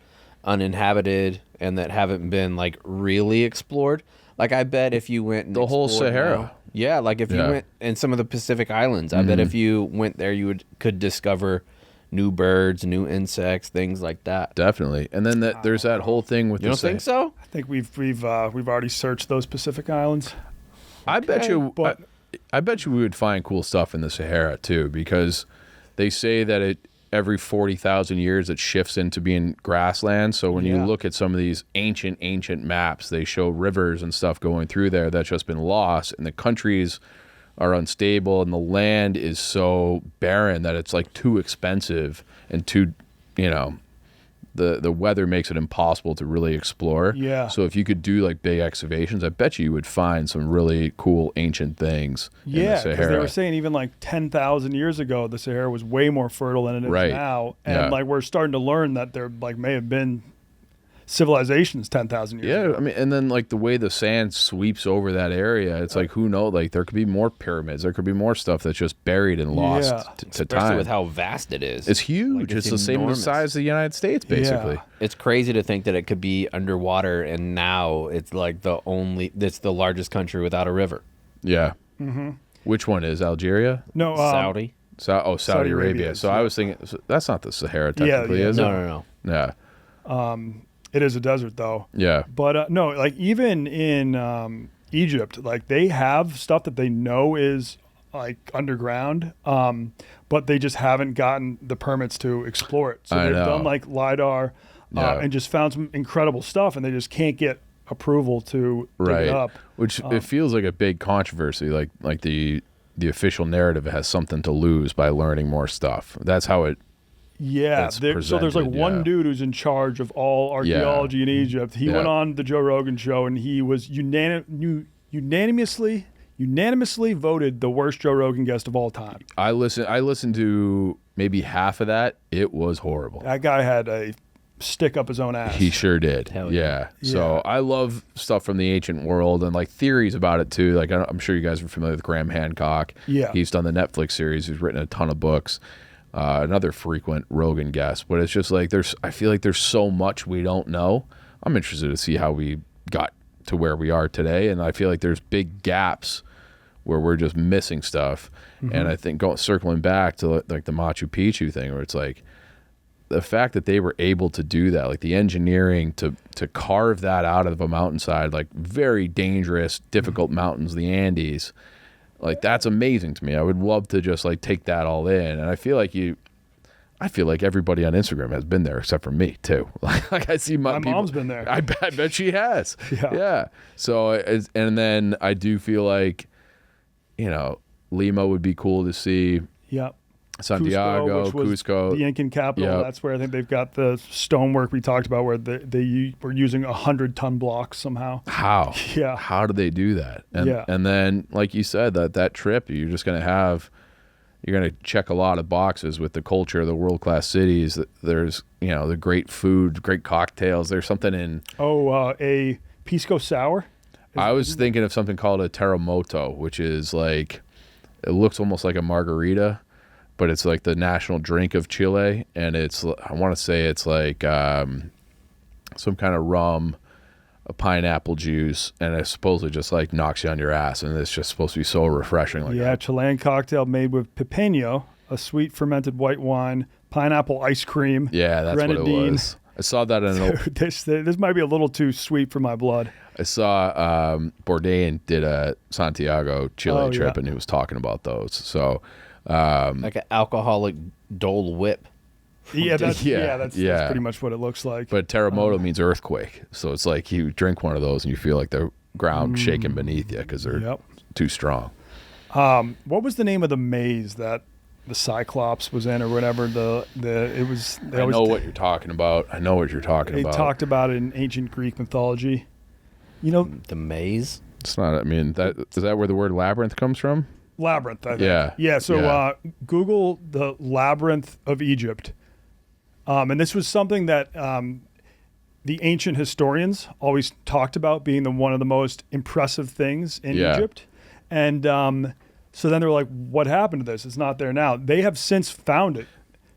uninhabited and that haven't been like really explored. Like I bet if you went and The whole explored Sahara. now- yeah, like if you Yeah. went in some of the Pacific Islands, I bet if you went there, you could discover new birds, new insects, things like that. Definitely. And then there's that whole thing with You don't think so? I think we've already searched those Pacific Islands. I bet you. but- I bet you we would find cool stuff in the Sahara too, because they say that every 40,000 years it shifts into being grassland. So when you Yeah. look at some of these ancient maps, they show rivers and stuff going through there that's just been lost, and the countries are unstable, and the land is so barren that it's like too expensive and too, the weather makes it impossible to really explore. Yeah. So if you could do like big excavations, I bet you would find some really cool ancient things in the Yeah, because Sahara. they were saying even like 10,000 years ago, the Sahara was way more fertile than it is Right. now, and Yeah. like we're starting to learn that there like may have been civilizations 10,000 years ago. Yeah, I mean, and then like the way the sand sweeps over that area, it's like who knows? Like there could be more pyramids, there could be more stuff that's just buried and lost Yeah. to Especially time. with how vast it is. It's huge. Like, it's the same enormous. size of the United States, basically. Yeah. It's crazy to think that it could be underwater, and now it's like it's the largest country without a river. Yeah. Mm-hmm. Which one is Algeria? No, Saudi? Saudi Saudi Arabia. Arabia, So yeah. I was thinking that's not the Sahara technically, yeah, is No, it? no, no. Yeah. it is a desert though. Yeah. But no, like even in Egypt, like they have stuff that they know is like underground, but they just haven't gotten the permits to explore it. So I they've know. done like LiDAR and just found some incredible stuff, and they just can't get approval to dig Right. it up. Which it feels like a big controversy. Like the official narrative has something to lose by learning more stuff. That's how it. Yeah, It's so there's like presented, one yeah. dude who's in charge of all archaeology in Egypt. He went on the Joe Rogan show, and he was unanimously voted the worst Joe Rogan guest of all time. I listened to maybe half of that. It was horrible. That guy had a stick up his own ass. He sure did. Hell yeah. Yeah. So I love stuff from the ancient world and like theories about it too. Like I'm sure you guys are familiar with Graham Hancock. Yeah. He's done the Netflix series. He's written a ton of books. Another frequent Rogan guest. But it's just like I feel like there's so much we don't know. I'm interested to see how we got to where we are today. And I feel like there's big gaps where we're just missing stuff. And I think circling back to like the Machu Picchu thing, where it's like, the fact that they were able to do that, like the engineering to carve that out of a mountainside, like very dangerous, difficult mountains, the Andes, like that's amazing to me. I would love to just like take that all in. And I feel like everybody on Instagram has been there except for me too. Like I see my mom's been there. I bet she has. Yeah. So, and then I do feel like, Lima would be cool to see. Yep. Santiago, which was Cusco, the Incan capital. Yep. That's where I think they've got the stonework we talked about, where they were using 100-ton blocks somehow. How? Yeah. How do they do that? And, Yeah. And then, like you said, that trip, you're going to check a lot of boxes with the culture of the world-class cities. There's, the great food, great cocktails. There's something in... A pisco sour? I was thinking of something called a terremoto, which is like, it looks almost like a margarita, but it's like the national drink of Chile, and I want to say it's like some kind of rum, a pineapple juice, and it supposedly just like knocks you on your ass, and it's just supposed to be so refreshing. Like Chilean cocktail made with pipeño, a sweet fermented white wine, pineapple ice cream. Yeah, that's grenadine. what it was. I saw that in This might be a little too sweet for my blood. I saw Bourdain did a Santiago Chile trip, yeah. and he was talking about those. So like an alcoholic Dole Whip. That's Yeah. pretty much what it looks like. But terremoto means earthquake. So it's like you drink one of those and you feel like the ground shaking beneath you because they're too strong. What was the name of the maze that the Cyclops was in, or whatever? I know what you're talking about. They talked about it in ancient Greek mythology. The maze. It's not. I mean, is that where the word labyrinth comes from? Labyrinth, I think. Yeah. Yeah. So Google the labyrinth of Egypt, and this was something that the ancient historians always talked about being one of the most impressive things in Egypt, and so then they're like, "What happened to this? It's not there now." They have since found it.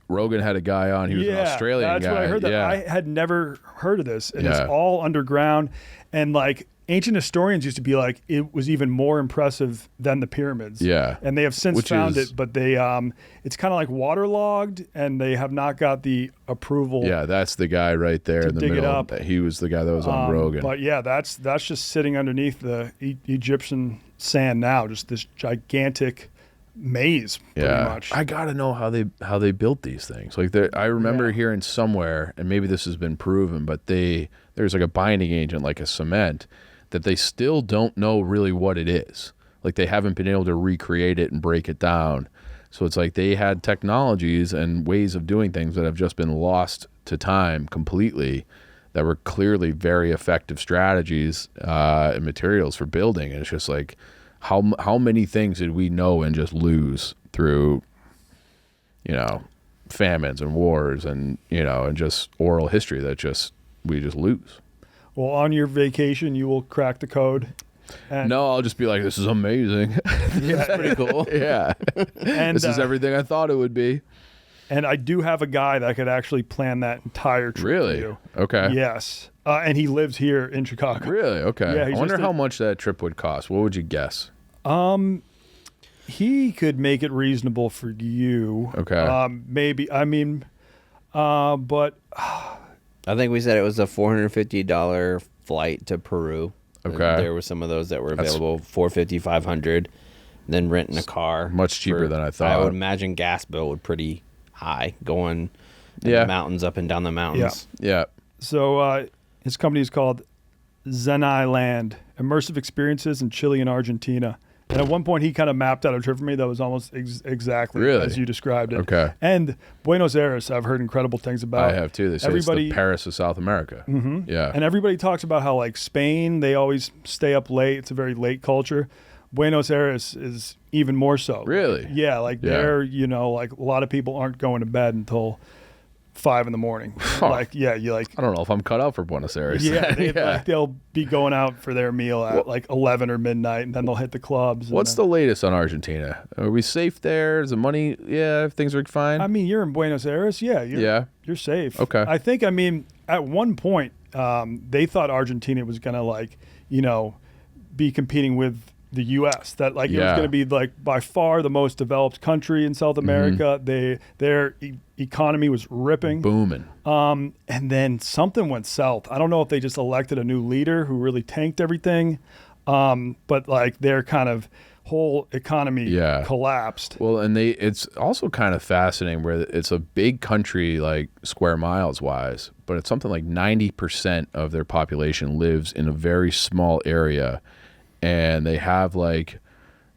Rogan had a guy on. He was an Australian guy. That's what I heard. Yeah. I had never heard of this, and it's all underground. And like ancient historians used to be like, it was even more impressive than the pyramids. Yeah, and they have since found it, but they it's kind of like waterlogged, and they have not got the approval. Yeah, that's the guy right there in the dig it middle. up. He was the guy that was on Rogan. But yeah, that's just sitting underneath the Egyptian sand now, just this gigantic maze, pretty much. I gotta know how they built these things. Like I remember hearing somewhere, and maybe this has been proven, but there's like a binding agent, like a cement, that they still don't know really what it is. Like they haven't been able to recreate it and break it down. So it's like they had technologies and ways of doing things that have just been lost to time completely, that were clearly very effective strategies and materials for building. And it's just like, how many things did we know and just lose through, famines and wars and, and just oral history that we just lose. Well, on your vacation, you will crack the code. And no, I'll just be like, this is amazing. That's pretty cool. Yeah. And this is everything I thought it would be. And I do have a guy that could actually plan that entire trip Really? for you. Okay. Yes. And he lives here in Chicago. Really? Okay. Yeah, I wonder how much that trip would cost. What would you guess? He could make it reasonable for you. Okay. Maybe. I mean, but I think we said it was a $450 flight to Peru. Okay. There were some of those that were available, $450, $500. than renting a car. Much cheaper than I thought. I would imagine gas bill would pretty high going in the mountains, up and down the mountains. Yeah. So his company is called Zenai Land, Immersive Experiences in Chile and Argentina. And at one point, he kind of mapped out a trip for me that was almost exactly as you described it. Okay. And Buenos Aires, I've heard incredible things about. I have too. They say it's the Paris of South America. Mm-hmm. Yeah. And everybody talks about how, like, Spain, they always stay up late. It's a very late culture. Buenos Aires is even more so. Really? Yeah. Like, there, you know, like, a lot of people aren't going to bed until 5 a.m. Like, you like. I don't know if I'm cut out for Buenos Aires. Yeah, like, they'll be going out for their meal at like 11 or midnight, and then they'll hit the clubs. What's the latest on Argentina? Are we safe there? Is the money? Yeah, things are fine. I mean, you're in Buenos Aires. Yeah, you're safe. Okay. I think. I mean, at one point, they thought Argentina was gonna, like, you know, be competing with the U.S. That, like, it was going to be, like, by far the most developed country in South America. Their economy was ripping, booming. And then something went south. I don't know if they just elected a new leader who really tanked everything, but, like, their kind of whole economy collapsed. Well, and it's also kind of fascinating where it's a big country, like, square miles wise, but it's something like 90% of their population lives in a very small area. And they have, like,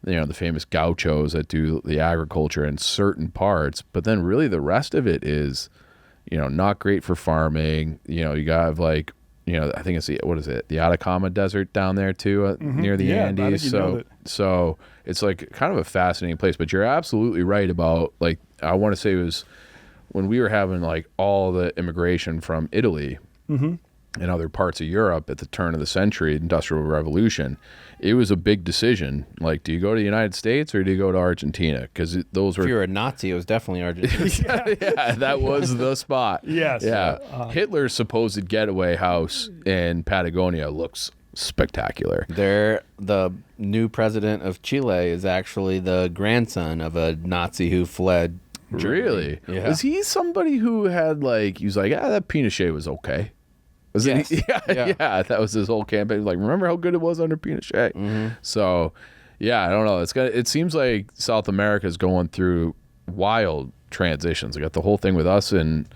you know, the famous gauchos that do the agriculture in certain parts, but then really the rest of it is, you know, not great for farming. You know, you got, like, you know, I think it's the Atacama Desert down there too, near the Andes. So it's like kind of a fascinating place. But you're absolutely right about, like, I want to say it was when we were having, like, all the immigration from Italy. And other parts of Europe at the turn of the century, Industrial Revolution, it was a big decision. Like, do you go to the United States or do you go to Argentina? Because those were. If you're a Nazi, it was definitely Argentina. Yeah, that was the spot. Yes. Yeah. Hitler's supposed getaway house in Patagonia looks spectacular. The new president of Chile is actually the grandson of a Nazi who fled. Really? Yeah. Was he somebody who had, like, he was like, that Pinochet was okay? Was yes. it? Yeah, that was his whole campaign. Like, remember how good it was under Pinochet? So, yeah, I don't know. It seems like South America is going through wild transitions. We got the whole thing with us and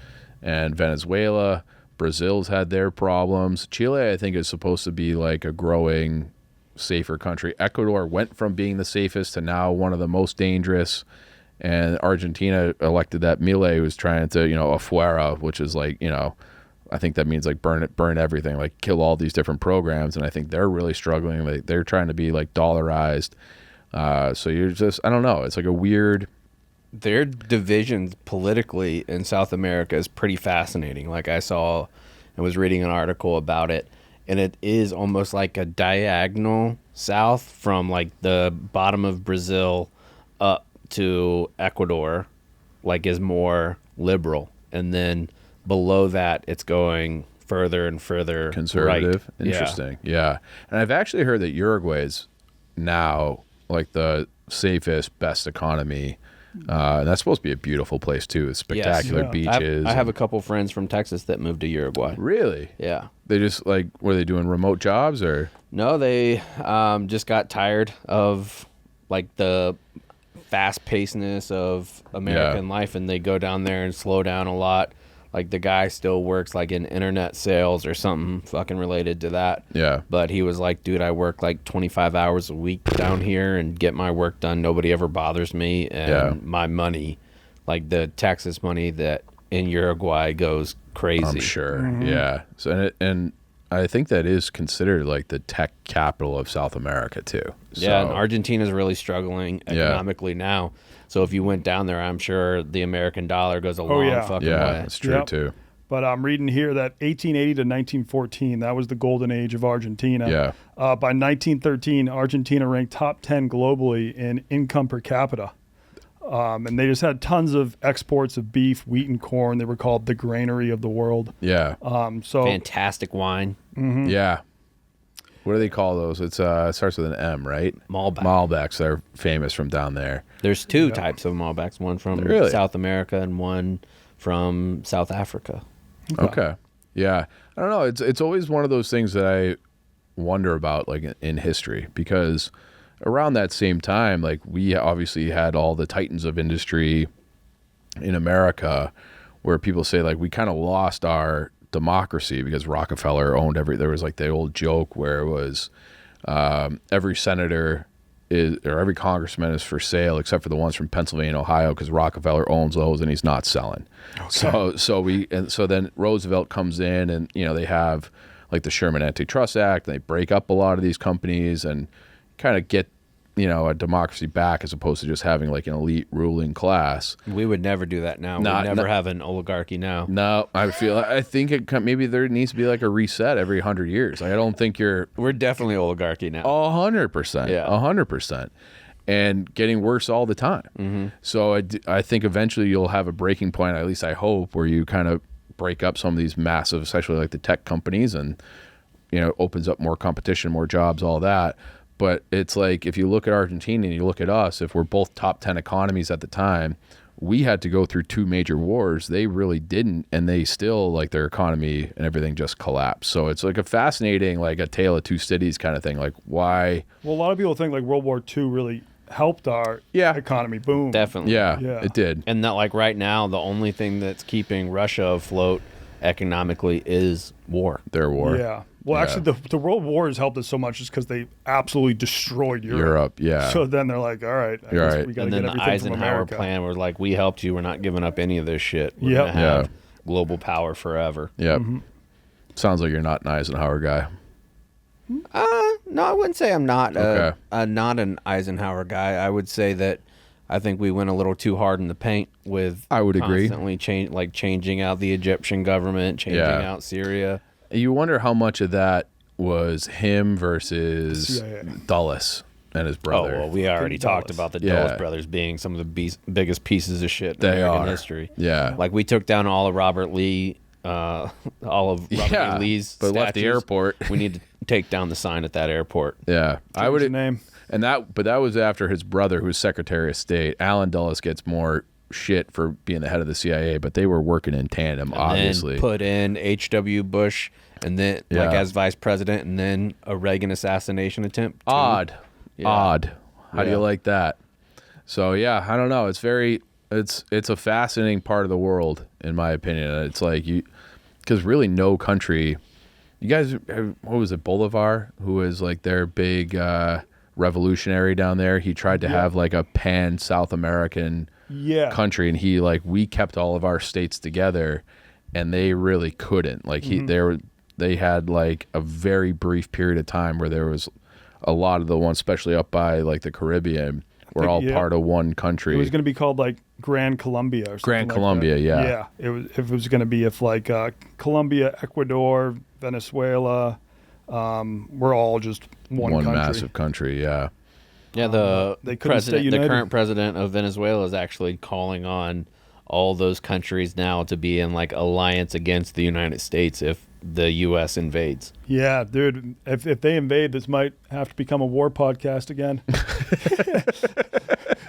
Venezuela. Brazil's had their problems. Chile, I think, is supposed to be like a growing, safer country. Ecuador went from being the safest to now one of the most dangerous. And Argentina elected that Milei who's trying to, you know, afuera, which is like, you know, I think that means like burn everything, like kill all these different programs. And I think they're really struggling. Like, they're trying to be like dollarized. So you're just, I don't know. It's like a weird. Their divisions politically in South America is pretty fascinating. Like, I saw and was reading an article about it, and it is almost like a diagonal south from like the bottom of Brazil up to Ecuador, like, is more liberal. And then below that, it's going further and further conservative. Right. Interesting. Yeah. And I've actually heard that Uruguay is now like the safest, best economy. And that's supposed to be a beautiful place too. It's spectacular beaches. I have a couple friends from Texas that moved to Uruguay. Really? Yeah. They just, like, were they doing remote jobs or? No, they just got tired of, like, the fast-pacedness of American life, and they go down there and slow down a lot. Like, the guy still works, like, in internet sales or something fucking related to that. Yeah. But he was like, dude, I work, like, 25 hours a week down here and get my work done. Nobody ever bothers me. And my money, like, the Texas money that in Uruguay goes crazy. I'm sure. Yeah. So, and I think that is considered, like, the tech capital of South America, too. Yeah, and Argentina's really struggling economically now. So if you went down there, I'm sure the American dollar goes a long fucking way. Yeah, that's true, too. But I'm reading here that 1880 to 1914, that was the golden age of Argentina. Yeah. By 1913, Argentina ranked top 10 globally in income per capita. And they just had tons of exports of beef, wheat, and corn. They were called the granary of the world. Yeah. So fantastic wine. Yeah. What do they call those? It starts with an M, right? Malbec. Malbecs. They're famous from down there. There's two types of Malbecs, one from South America and one from South Africa. Okay. Yeah. I don't know. It's always one of those things that I wonder about, like, in history, because around that same time, like we obviously had all the titans of industry in America, where people say like we kind of lost our democracy because Rockefeller owned there was like the old joke where it was every senator or every congressman is for sale except for the ones from Pennsylvania and Ohio because Rockefeller owns those and he's not selling. Okay. So then Roosevelt comes in and they have like the Sherman Antitrust Act and they break up a lot of these companies and kind of get a democracy back as opposed to just having like an elite ruling class. We would never do that now. We'd never have an oligarchy now. No, I think maybe there needs to be like a reset every 100 years. Like, I don't think we're definitely oligarchy now. 100%. Yeah. 100%. And getting worse all the time. Mm-hmm. So I think eventually you'll have a breaking point, at least I hope, where you kind of break up some of these massive, especially like the tech companies and, opens up more competition, more jobs, all that. But it's like if you look at Argentina and you look at us, if we're both top 10 economies at the time, we had to go through 2 major wars. They really didn't, and they still, like, their economy and everything just collapsed. So it's like a fascinating, like a tale of two cities kind of thing. Like, why? Well, a lot of people think like World War II really helped our economy boom. Definitely. Yeah, it did. And that, like, right now, the only thing that's keeping Russia afloat economically is war. Their war. Yeah. Well, actually, the World Wars helped us so much just because they absolutely destroyed Europe. Yeah. So then they're like, all right, I guess we got to get everything the Eisenhower from America. plan was like, we helped you. We're not giving up any of this shit. We're going to have global power forever. Yep. Mm-hmm. Sounds like you're not an Eisenhower guy. No, I wouldn't say I'm not not an Eisenhower guy. I would say that I think we went a little too hard in the paint with I would agree. Constantly changing out the Egyptian government, changing out Syria. You wonder how much of that was him versus Dulles and his brother. Oh, well, we already talked about the Dulles brothers being some of the biggest pieces of shit in American history. Yeah. Like, we took down all of Robert Lee, all of Robert E. Lee's but statues. left the airport. We need to take down the sign at that airport. Yeah. I would name. And that was after his brother, who was Secretary of State. Alan Dulles gets more shit for being the head of the CIA, but they were working in tandem, and obviously. Then put in H.W. Bush and then as vice president, and then a Reagan assassination attempt. Odd. How do you like that? So I don't know. It's a fascinating part of the world, in my opinion. It's like because really no country. You guys, what was it, Bolivar, who was like their big revolutionary down there? He tried to have like a pan South American country, and we kept all of our states together, and they really couldn't. Like they had like a very brief period of time where there was a lot of the ones, especially up by like the Caribbean, were all part of one country. It was going to be called like Grand Colombia or something. Grand Colombia, yeah. It was going to be like Colombia, Ecuador, Venezuela, we're all just one country. Massive country, yeah. Yeah, the the current president of Venezuela is actually calling on all those countries now to be in like alliance against the United States if the U.S. invades. Yeah, dude. If they invade, this might have to become a war podcast again.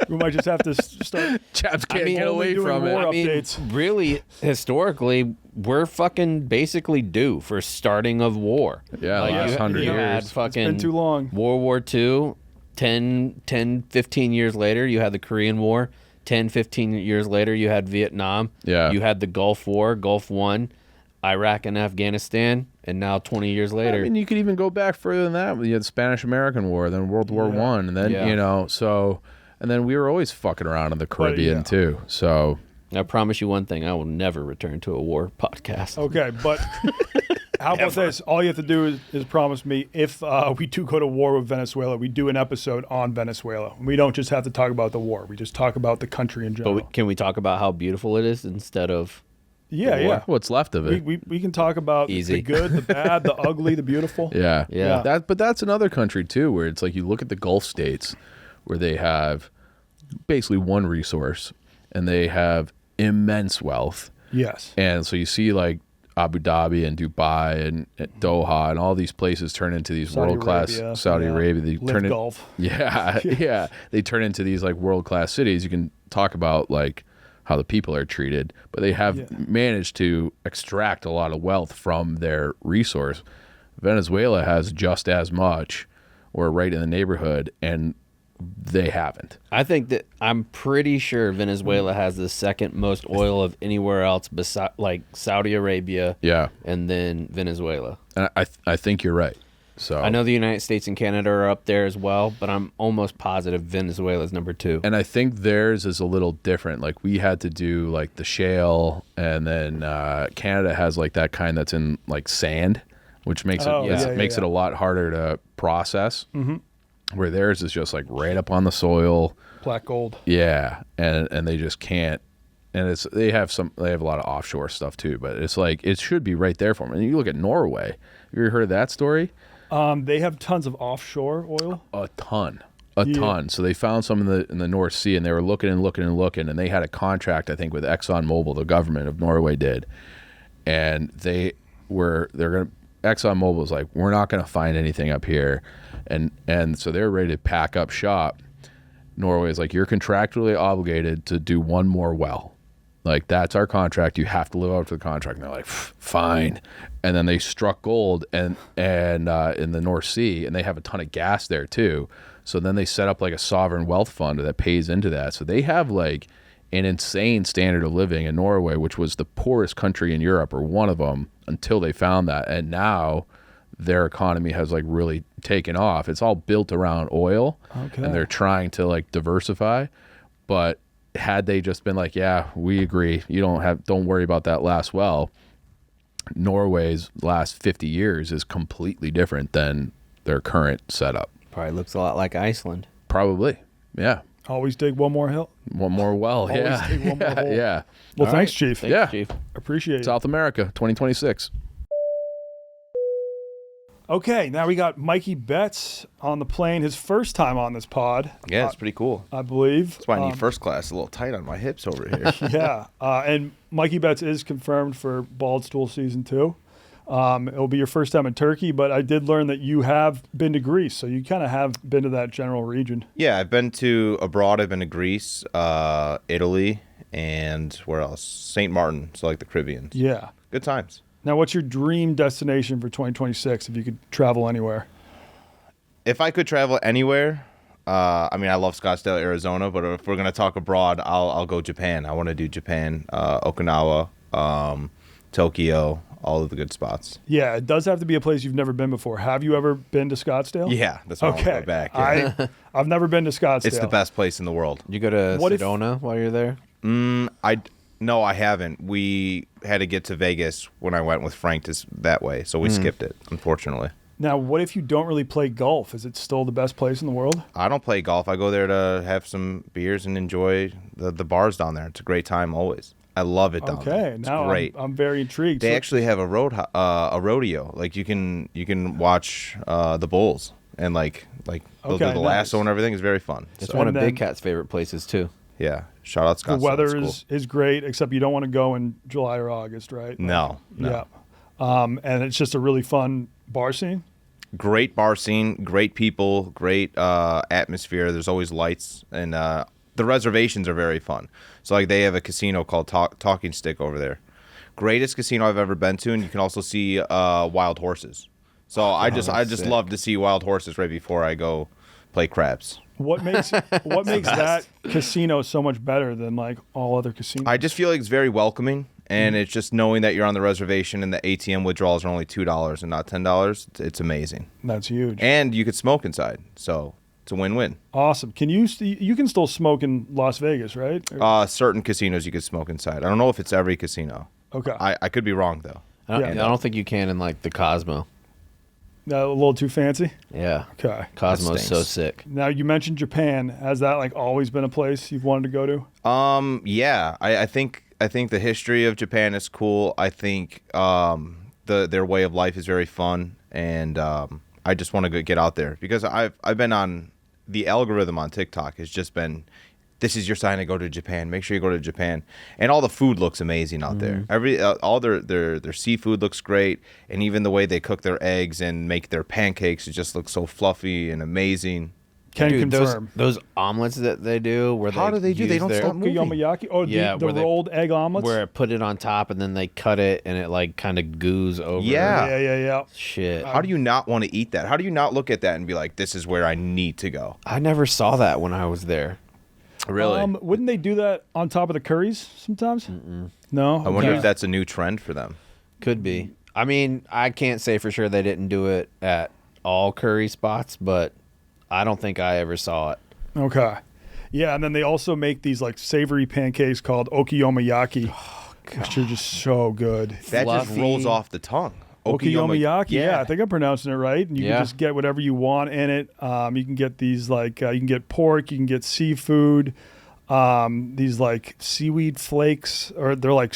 We might just have to start. Chaps can't get away from it. I mean, really, historically, we're fucking basically due for starting of war. Yeah, last 100 years. It's been too long. World War II, 10, 15 years later, you had the Korean War. 10, 15 years later, you had Vietnam. Yeah. You had the Gulf War, Gulf War, Iraq and Afghanistan, and now 20 years later. I mean, you could even go back further than that. You had the Spanish-American War, then World War I, and then, and then we were always fucking around in the Caribbean, too. So I promise you one thing, I will never return to a war podcast. Okay, but how about this? All you have to do is promise me if we do go to war with Venezuela, we do an episode on Venezuela. We don't just have to talk about the war. We just talk about the country in general. But can we talk about how beautiful it is instead of what's left of it? We can talk about the good, the bad, the ugly, the beautiful. Yeah. But that's another country, too, where it's like you look at the Gulf states where they have basically one resource and they have immense wealth. Yes. And so you see like Abu Dhabi and Dubai and Doha and all these places turn into these world-class Saudi Arabia. They turn Gulf. Yeah. They turn into these like world-class cities. You can talk about like how the people are treated, but they have managed to extract a lot of wealth from their resource. Venezuela has just as much, or right in the neighborhood, and they haven't. I'm pretty sure Venezuela has the second most oil of anywhere else besides like Saudi Arabia. Yeah. And then Venezuela. And I think you're right. So I know the United States and Canada are up there as well, but I'm almost positive Venezuela's number 2. And I think theirs is a little different. Like we had to do like the shale, and then Canada has like that kind that's in like sand, which makes it a lot harder to process. Mm-hmm. Where theirs is just like right up on the soil, black gold. Yeah, and they just can't. And they have a lot of offshore stuff too. But it's like it should be right there for them. And you look at Norway. Have you ever heard of that story? They have tons of offshore oil. A ton. So they found some in the North Sea, and they were looking, and they had a contract, I think, with ExxonMobil, the government of Norway did, and ExxonMobil was like, we're not going to find anything up here, and so they're ready to pack up shop. Norway is like, you're contractually obligated to do one more well. Like, that's our contract. You have to live up to the contract. And they're like, fine. And then they struck gold and in the North Sea, and they have a ton of gas there too. So then they set up like a sovereign wealth fund that pays into that. So they have like an insane standard of living in Norway, which was the poorest country in Europe, or one of them, until they found that. And now their economy has like really taken off. It's all built around oil, and they're trying to like diversify. But had they just been like, yeah, we agree, don't worry about that last well, Norway's last 50 years is completely different than their current setup. Probably looks a lot like Iceland. Probably, yeah. Always dig one more hill. One more well, Always dig one more hole. Yeah. Well, thanks, Chief. Thanks, Chief. Appreciate it. South America, 2026. Okay, now we got Mikey Betts on the plane. His first time on this pod. Yeah, it's pretty cool. I believe. That's why I need first class. A little tight on my hips over here. Yeah, and Mikey Betts is confirmed for Bald Stool Season 2. It'll be your first time in Turkey, but I did learn that you have been to Greece, so you kind of have been to that general region. Yeah, I've been to abroad. I've been to Greece, Italy, and where else? St. Martin, so like the Caribbean. Yeah. Good times. Now, what's your dream destination for 2026 if you could travel anywhere? If I could travel anywhere, I mean, I love Scottsdale, Arizona, but if we're going to talk abroad, I'll go Japan. I want to do Japan, Okinawa, Tokyo, all of the good spots. Yeah, it does have to be a place you've never been before. Have you ever been to Scottsdale? Yeah, that's why I want to go back. Yeah. I've never been to Scottsdale. It's the best place in the world. You go to Sedona while you're there? No, I haven't. We had to get to Vegas when I went with Frank that way, so we skipped it, unfortunately. Now, what if you don't really play golf? Is it still the best place in the world? I don't play golf. I go there to have some beers and enjoy the bars down there. It's a great time always. I love it down there. Okay, It's now great. I'm very intrigued. They actually have a rodeo. Like you can watch the bulls and like they'll do the lasso and everything. It's very fun. It's one of Big Cat's favorite places too. Yeah, shout out Scottsdale. The weather is great, except you don't want to go in July or August, right? No. Yeah. And it's just a really fun bar scene. Great bar scene, great people, great atmosphere. There's always lights, and the reservations are very fun. So like they have a casino called Talking Stick over there. Greatest casino I've ever been to, and you can also see wild horses. So I just love to see wild horses right before I go play craps. What makes that casino so much better than like all other casinos? I just feel like it's very welcoming, and it's just knowing that you're on the reservation and the ATM withdrawals are only $2 and not $10. It's amazing. That's huge. And you could smoke inside, so it's a win-win. Awesome. You can still smoke in Las Vegas, right? Certain casinos you could smoke inside. I don't know if it's every casino. Okay. I could be wrong though. I don't think you can in like the Cosmo. A little too fancy? Yeah. Okay. Cosmo's so sick. Now, you mentioned Japan. Has that like always been a place you've wanted to go to? Yeah. I think the history of Japan is cool. I think their way of life is very fun, and I just want to get out there because I've been on the algorithm on TikTok has just been, this is your sign to go to Japan. Make sure you go to Japan, and all the food looks amazing out there. All their seafood looks great, and even the way they cook their eggs and make their pancakes, it just looks so fluffy and amazing. Can Dude, confirm. those omelets that they do, where How do they do? They don't stop moving. Okonomiyaki? Oh, Yeah, the where they- rolled egg omelets? where it put it on top and then they cut it and it like kind of goos over. Yeah. Yeah. Shit. How do you not want to eat that? How do you not look at that and be like, this is where I need to go? I never saw that when I was there. Really? Wouldn't they do that on top of the curries sometimes? No? I wonder Okay. if that's a new trend for them. Could be. I mean, I can't say for sure they didn't do it at all curry spots, but I don't think I ever saw it. Okay. Yeah, and then they also make these like savory pancakes called okonomiyaki, which are just so good. That just Fluffy. rolls off the tongue. Okonomiyaki, yeah, I think I'm pronouncing it right. And you Yeah. can just get whatever you want in it. You can get these like you can get pork, you can get seafood, these like seaweed flakes, or they're like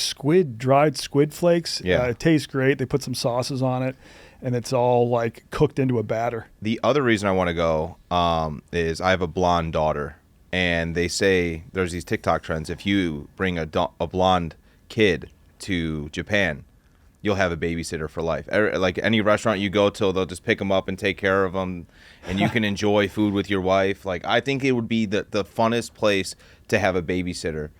dried squid flakes. Yeah. It tastes great. They put some sauces on it, and it's all like cooked into a batter. The other reason I want to go is I have a blonde daughter, and they say there's these TikTok trends. If you bring a blonde kid to Japan, you'll have a babysitter for life. Like any restaurant you go to, they'll just pick them up and take care of them, and you can enjoy food with your wife. Like I think it would be the funnest place to have a babysitter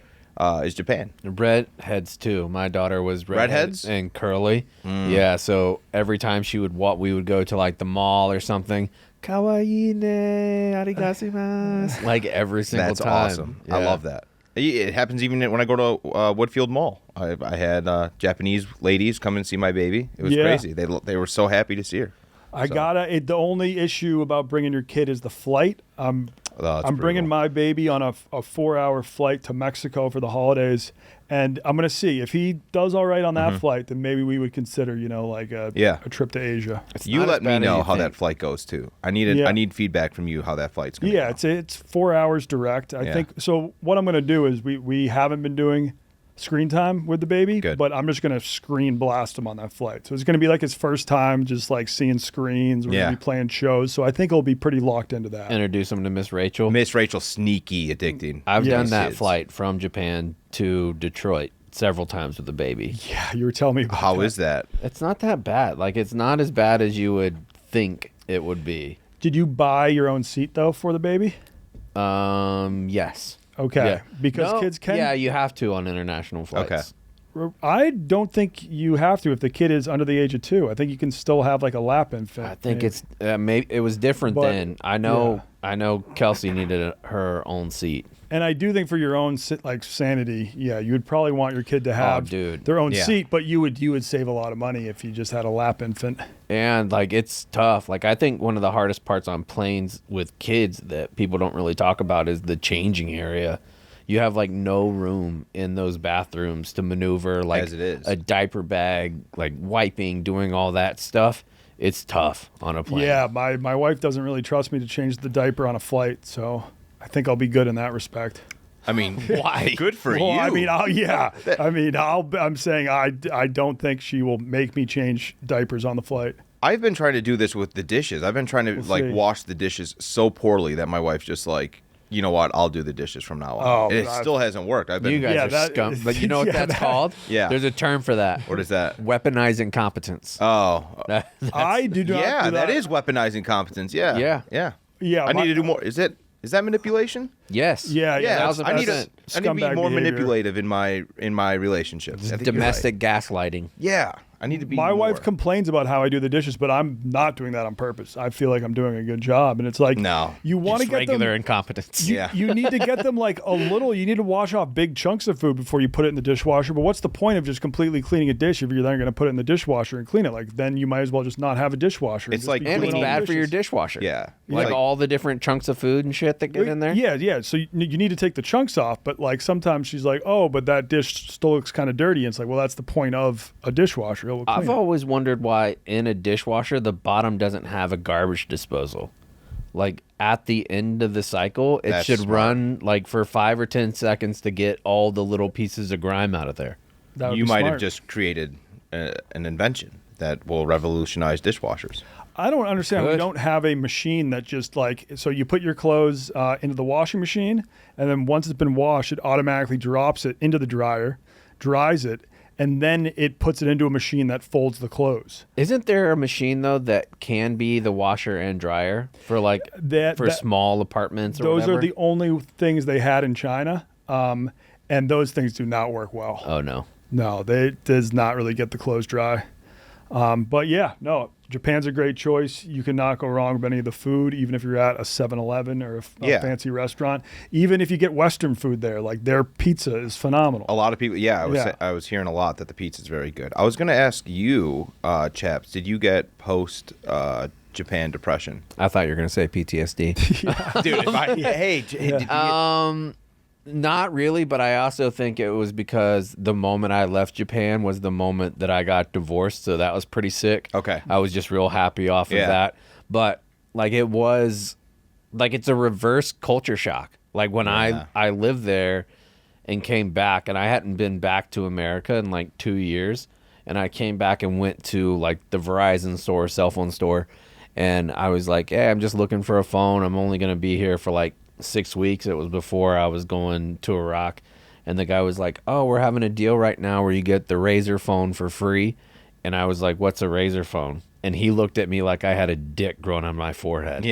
is Japan. Redheads too. My daughter was redheads and curly. Yeah, so every time she would walk, we would go to like the mall or something. Kawaii ne arigazimasu. Like every single That's time. awesome. Yeah. I love that. It happens even when I go to Woodfield Mall. I had Japanese ladies come and see my baby. It was crazy. They were so happy to see her. The only issue about bringing your kid is the flight. I'm bringing my baby on a 4-hour flight to Mexico for the holidays, and I'm gonna see if he does all right on that flight. Then maybe we would consider, like a trip to Asia. You let me know how that flight goes too. I need feedback from you how that flight's going. Yeah, it's 4 hours direct. I think so. What I'm gonna do is we haven't been doing screen time with the baby, but I'm just gonna screen blast him on that flight. So it's gonna be like his first time just like seeing screens. We're gonna be playing shows, so I think he'll be pretty locked into that. Introduce him to Miss Rachel. Miss Rachel, sneaky addicting. I've done that flight from Japan to Detroit several times with the baby. Yeah, you were telling me about How is that? It's not that bad. Like it's not as bad as you would think it would be. Did you buy your own seat though for the baby? Yes. Okay. Yeah. Because kids can. Yeah, you have to on international flights. Okay. I don't think you have to if the kid is under the age of 2. I think you can still have like a lap infant. I think it's maybe it was different then. I know Kelsey needed her own seat. And I do think for your own sanity, you would probably want your kid to have their own seat, but you would save a lot of money if you just had a lap infant. And like it's tough. Like I think one of the hardest parts on planes with kids that people don't really talk about is the changing area. You have like no room in those bathrooms to maneuver like As it is. a diaper bag, like wiping, doing all that stuff. It's tough on a plane. Yeah, my wife doesn't really trust me to change the diaper on a flight, so I think I'll be good in that respect. I mean, why? Good for you. I mean, I'm saying I don't think she will make me change diapers on the flight. I've been trying to do this with the dishes. I've been trying to wash the dishes so poorly that my wife's just like, you know what? I'll do the dishes from now on. It still hasn't worked. You guys are scum. But you know what that's called? Yeah. There's a term for that. What is that? Weaponized incompetence. Oh. I do not. Yeah, that is weaponizing competence. Yeah. Yeah. Yeah. I need to do more. Is that manipulation? Yes. Yeah. I need to be Scumbag more behavior. manipulative in my relationships. I think you're Domestic gaslighting. Yeah. I need to be My wife more. complains about how I do the dishes, but I'm not doing that on purpose. I feel like I'm doing a good job, and it's like No. you want to Just get regular them. incompetence. You need to get them like a little. You need to wash off big chunks of food before you put it in the dishwasher. But what's the point of just completely cleaning a dish if you're then going to put it in the dishwasher and clean it? Like then you might as well just not have a dishwasher. It's just like be And doing it's all the bad for your dishes. dishwasher. Yeah. Like all the different chunks of food and shit that get in there. Yeah. So you need to take the chunks off, but like sometimes she's like, oh, but that dish still looks kind of dirty. And it's like, well, that's the point of a dishwasher. It will clean I've it. always wondered why in a dishwasher the bottom doesn't have a garbage disposal. Like at the end of the cycle, it That's should smart. run like for 5 or 10 seconds to get all the little pieces of grime out of there. That would You be might have smart. just created an invention that will revolutionize dishwashers. I don't understand. We Good. don't have a machine that just like, so you put your clothes into the washing machine, and then once it's been washed, it automatically drops it into the dryer, dries it, and then it puts it into a machine that folds the clothes. Isn't there a machine though that can be the washer and dryer for like small apartments or those whatever? are the only things they had in China, and those things do not work well. Oh no. No, they does not really get the clothes dry. But yeah, no, Japan's a great choice. You cannot go wrong with any of the food, even if you're at a 7-Eleven or a fancy restaurant. Even if you get Western food there, like their pizza is phenomenal. A lot of people, I was hearing a lot that the pizza is very good. I was going to ask you, Chaps, did you get post Japan depression? I thought you were going to say PTSD. Dude, did you not really, but I also think it was because the moment I left Japan was the moment that I got divorced, so that was pretty sick. Okay. I was just real happy off of that. But like it was like it's a reverse culture shock. Like when I lived there and came back, and I hadn't been back to America in like 2 years, and I came back and went to like the Verizon store, cell phone store, and I was like, hey, I'm just looking for a phone. I'm only going to be here for like 6 weeks. It was before I was going to Iraq, and the guy was like, oh, we're having a deal right now where you get the Razr phone for free. And I was like, what's a Razr phone? And he looked at me like I had a dick growing on my forehead.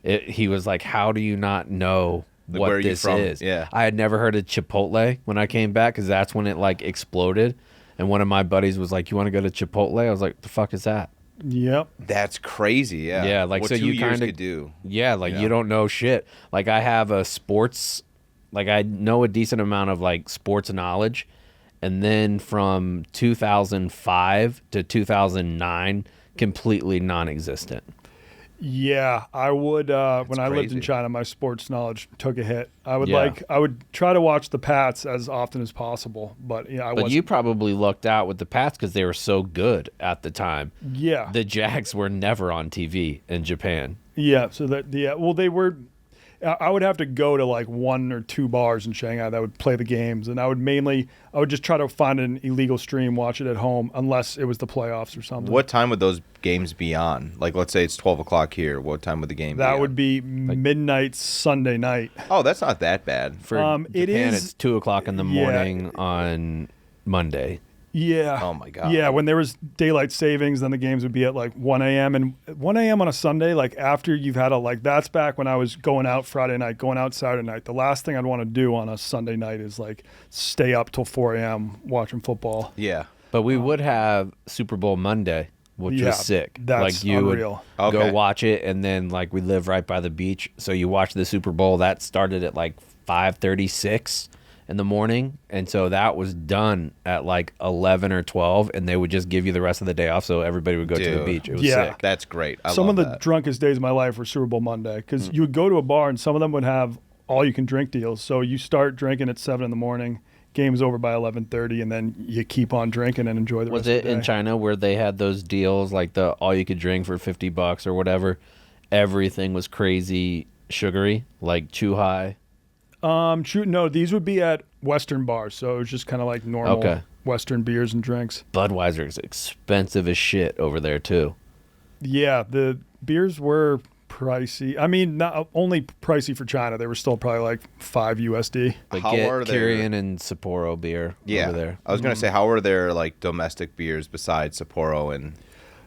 He was like, how do you not know what where are you this from? is? Yeah. I had never heard of Chipotle when I came back, because that's when it like exploded. And one of my buddies was like, you want to go to Chipotle? I was like, the fuck is that? Yep. That's crazy. Yeah. Yeah. Like, what so 2 you years kind of could do. Yeah. Like you don't know shit. Like I have a sports, like I know a decent amount of like sports knowledge. And then from 2005 to 2009, completely non-existent. Yeah, I would. When I lived in China, my sports knowledge took a hit. I would try to watch the Pats as often as possible, but But you probably lucked out with the Pats because they were so good at the time. Yeah, the Jags were never on TV in Japan. Yeah, so well, they were. I would have to go to like 1 or 2 bars in Shanghai that would play the games, and I would just try to find an illegal stream, watch it at home, unless it was the playoffs or something. What time would those games be on? Like, let's say it's 12 o'clock here. What time would the game be on? That would be midnight Sunday night. Oh, that's not that bad. For Japan, it's 2 o'clock in the morning on Monday. Yeah. Oh my God. Yeah, when there was daylight savings, then the games would be at like 1 a.m. And 1 a.m. on a Sunday, like after you've had that's back when I was going out Friday night, going out Saturday night. The last thing I'd want to do on a Sunday night is like stay up till 4 a.m. watching football. Yeah. But we would have Super Bowl Monday, which was sick. That's like you unreal. would go watch it, and then like we live right by the beach, so you watch the Super Bowl. That started at like 5:36 in the morning, and so that was done at like 11 or 12, and they would just give you the rest of the day off, so everybody would go to the beach. It was sick. That's great. Some of the drunkest days of my life were Super Bowl Monday, because you would go to a bar and some of them would have all you can drink deals. So you start drinking at 7 in the morning, game's over by 11:30, and then you keep on drinking and enjoy the rest of the day. Was it in China where they had those deals, like the all you could drink for $50 or whatever? Everything was crazy sugary, like Chuhai. No, these would be at Western bars, so it was just kind of like normal Western beers and drinks. Budweiser is expensive as shit over there too. Yeah, the beers were pricey. I mean, not only pricey for China, they were still probably like $5 USD. But get Kirin and Sapporo beer over there. I was gonna say, how are their like domestic beers besides Sapporo and?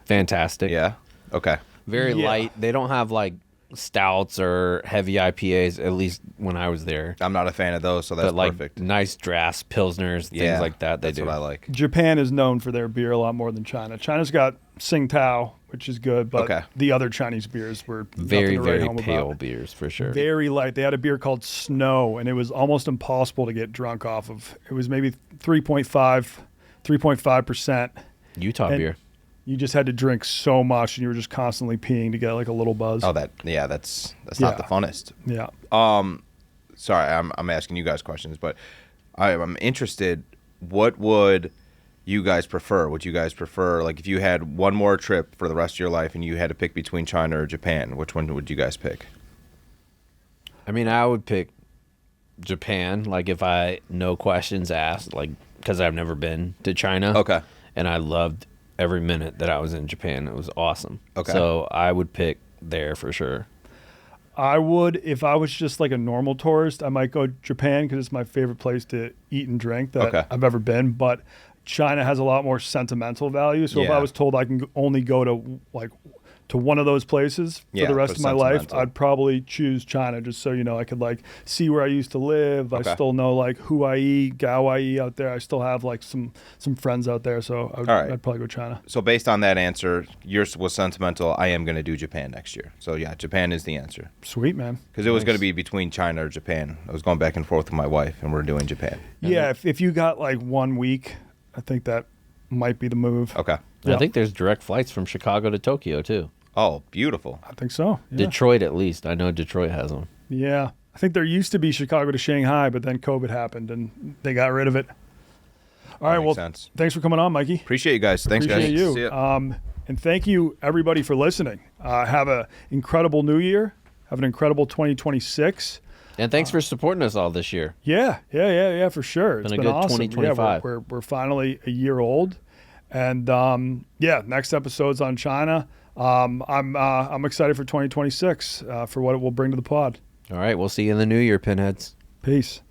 Fantastic. Yeah. Okay. Very light. They don't have like stouts or heavy IPAs, at least when I was there. I'm not a fan of those, so that's perfect. Nice drafts, pilsners, things like that. That's what I like. Japan is known for their beer a lot more than China. China's got Tsingtao, which is good, but the other Chinese beers were very, very home pale about. beers for sure. Very light. They had a beer called Snow, and it was almost impossible to get drunk off of. It was maybe 3.5% Utah beer. You just had to drink so much, and you were just constantly peeing to get like a little buzz. Oh, that's not the funnest. Yeah. Sorry, I'm asking you guys questions, but I'm interested. What would you guys prefer? Would you guys prefer, like, if you had one more trip for the rest of your life and you had to pick between China or Japan, which one would you guys pick? I mean, I would pick Japan, like if I no questions asked, like because I've never been to China. Okay. And I loved every minute that I was in Japan. It was awesome. Okay. So I would pick there for sure. I would, if I was just like a normal tourist, I might go Japan because it's my favorite place to eat and drink that I've ever been. But China has a lot more sentimental value. So if I Yeah. was told I can only go to like to one of those places for Yeah, the rest for of my life, sentimental. I'd probably choose China, just so you know I could like see where I used to live. Okay. I still know like Hawaii, Kauai out there. I still have like some friends out there, so All right. I'd probably go China. So based on that answer, yours was sentimental. I am going to do Japan next year. So yeah, Japan is the answer. Sweet, man. Because it was going to be between China or Japan. I was going back and forth with my wife, and we're doing Japan. Yeah, if you got like 1 week, I think that might be the move. Okay. Yeah. I think there's direct flights from Chicago to Tokyo too. Oh, beautiful. I think so. Yeah. Detroit, at least. I know Detroit has them. Yeah. I think there used to be Chicago to Shanghai, but then COVID happened and they got rid of it. All right. makes Well, sense. thanks for coming on, Mikey. Appreciate you guys. Thanks, Appreciate guys. you. See ya. And thank you, everybody, for listening. Have an incredible new year. Have an incredible 2026. And thanks for supporting us all this year. Yeah, for sure. It's Been a been good awesome. 2025. Yeah, we're finally a year old, and next episode's on China. I'm excited for 2026 for what it will bring to the pod. All right, we'll see you in the new year, Pinheads. Peace.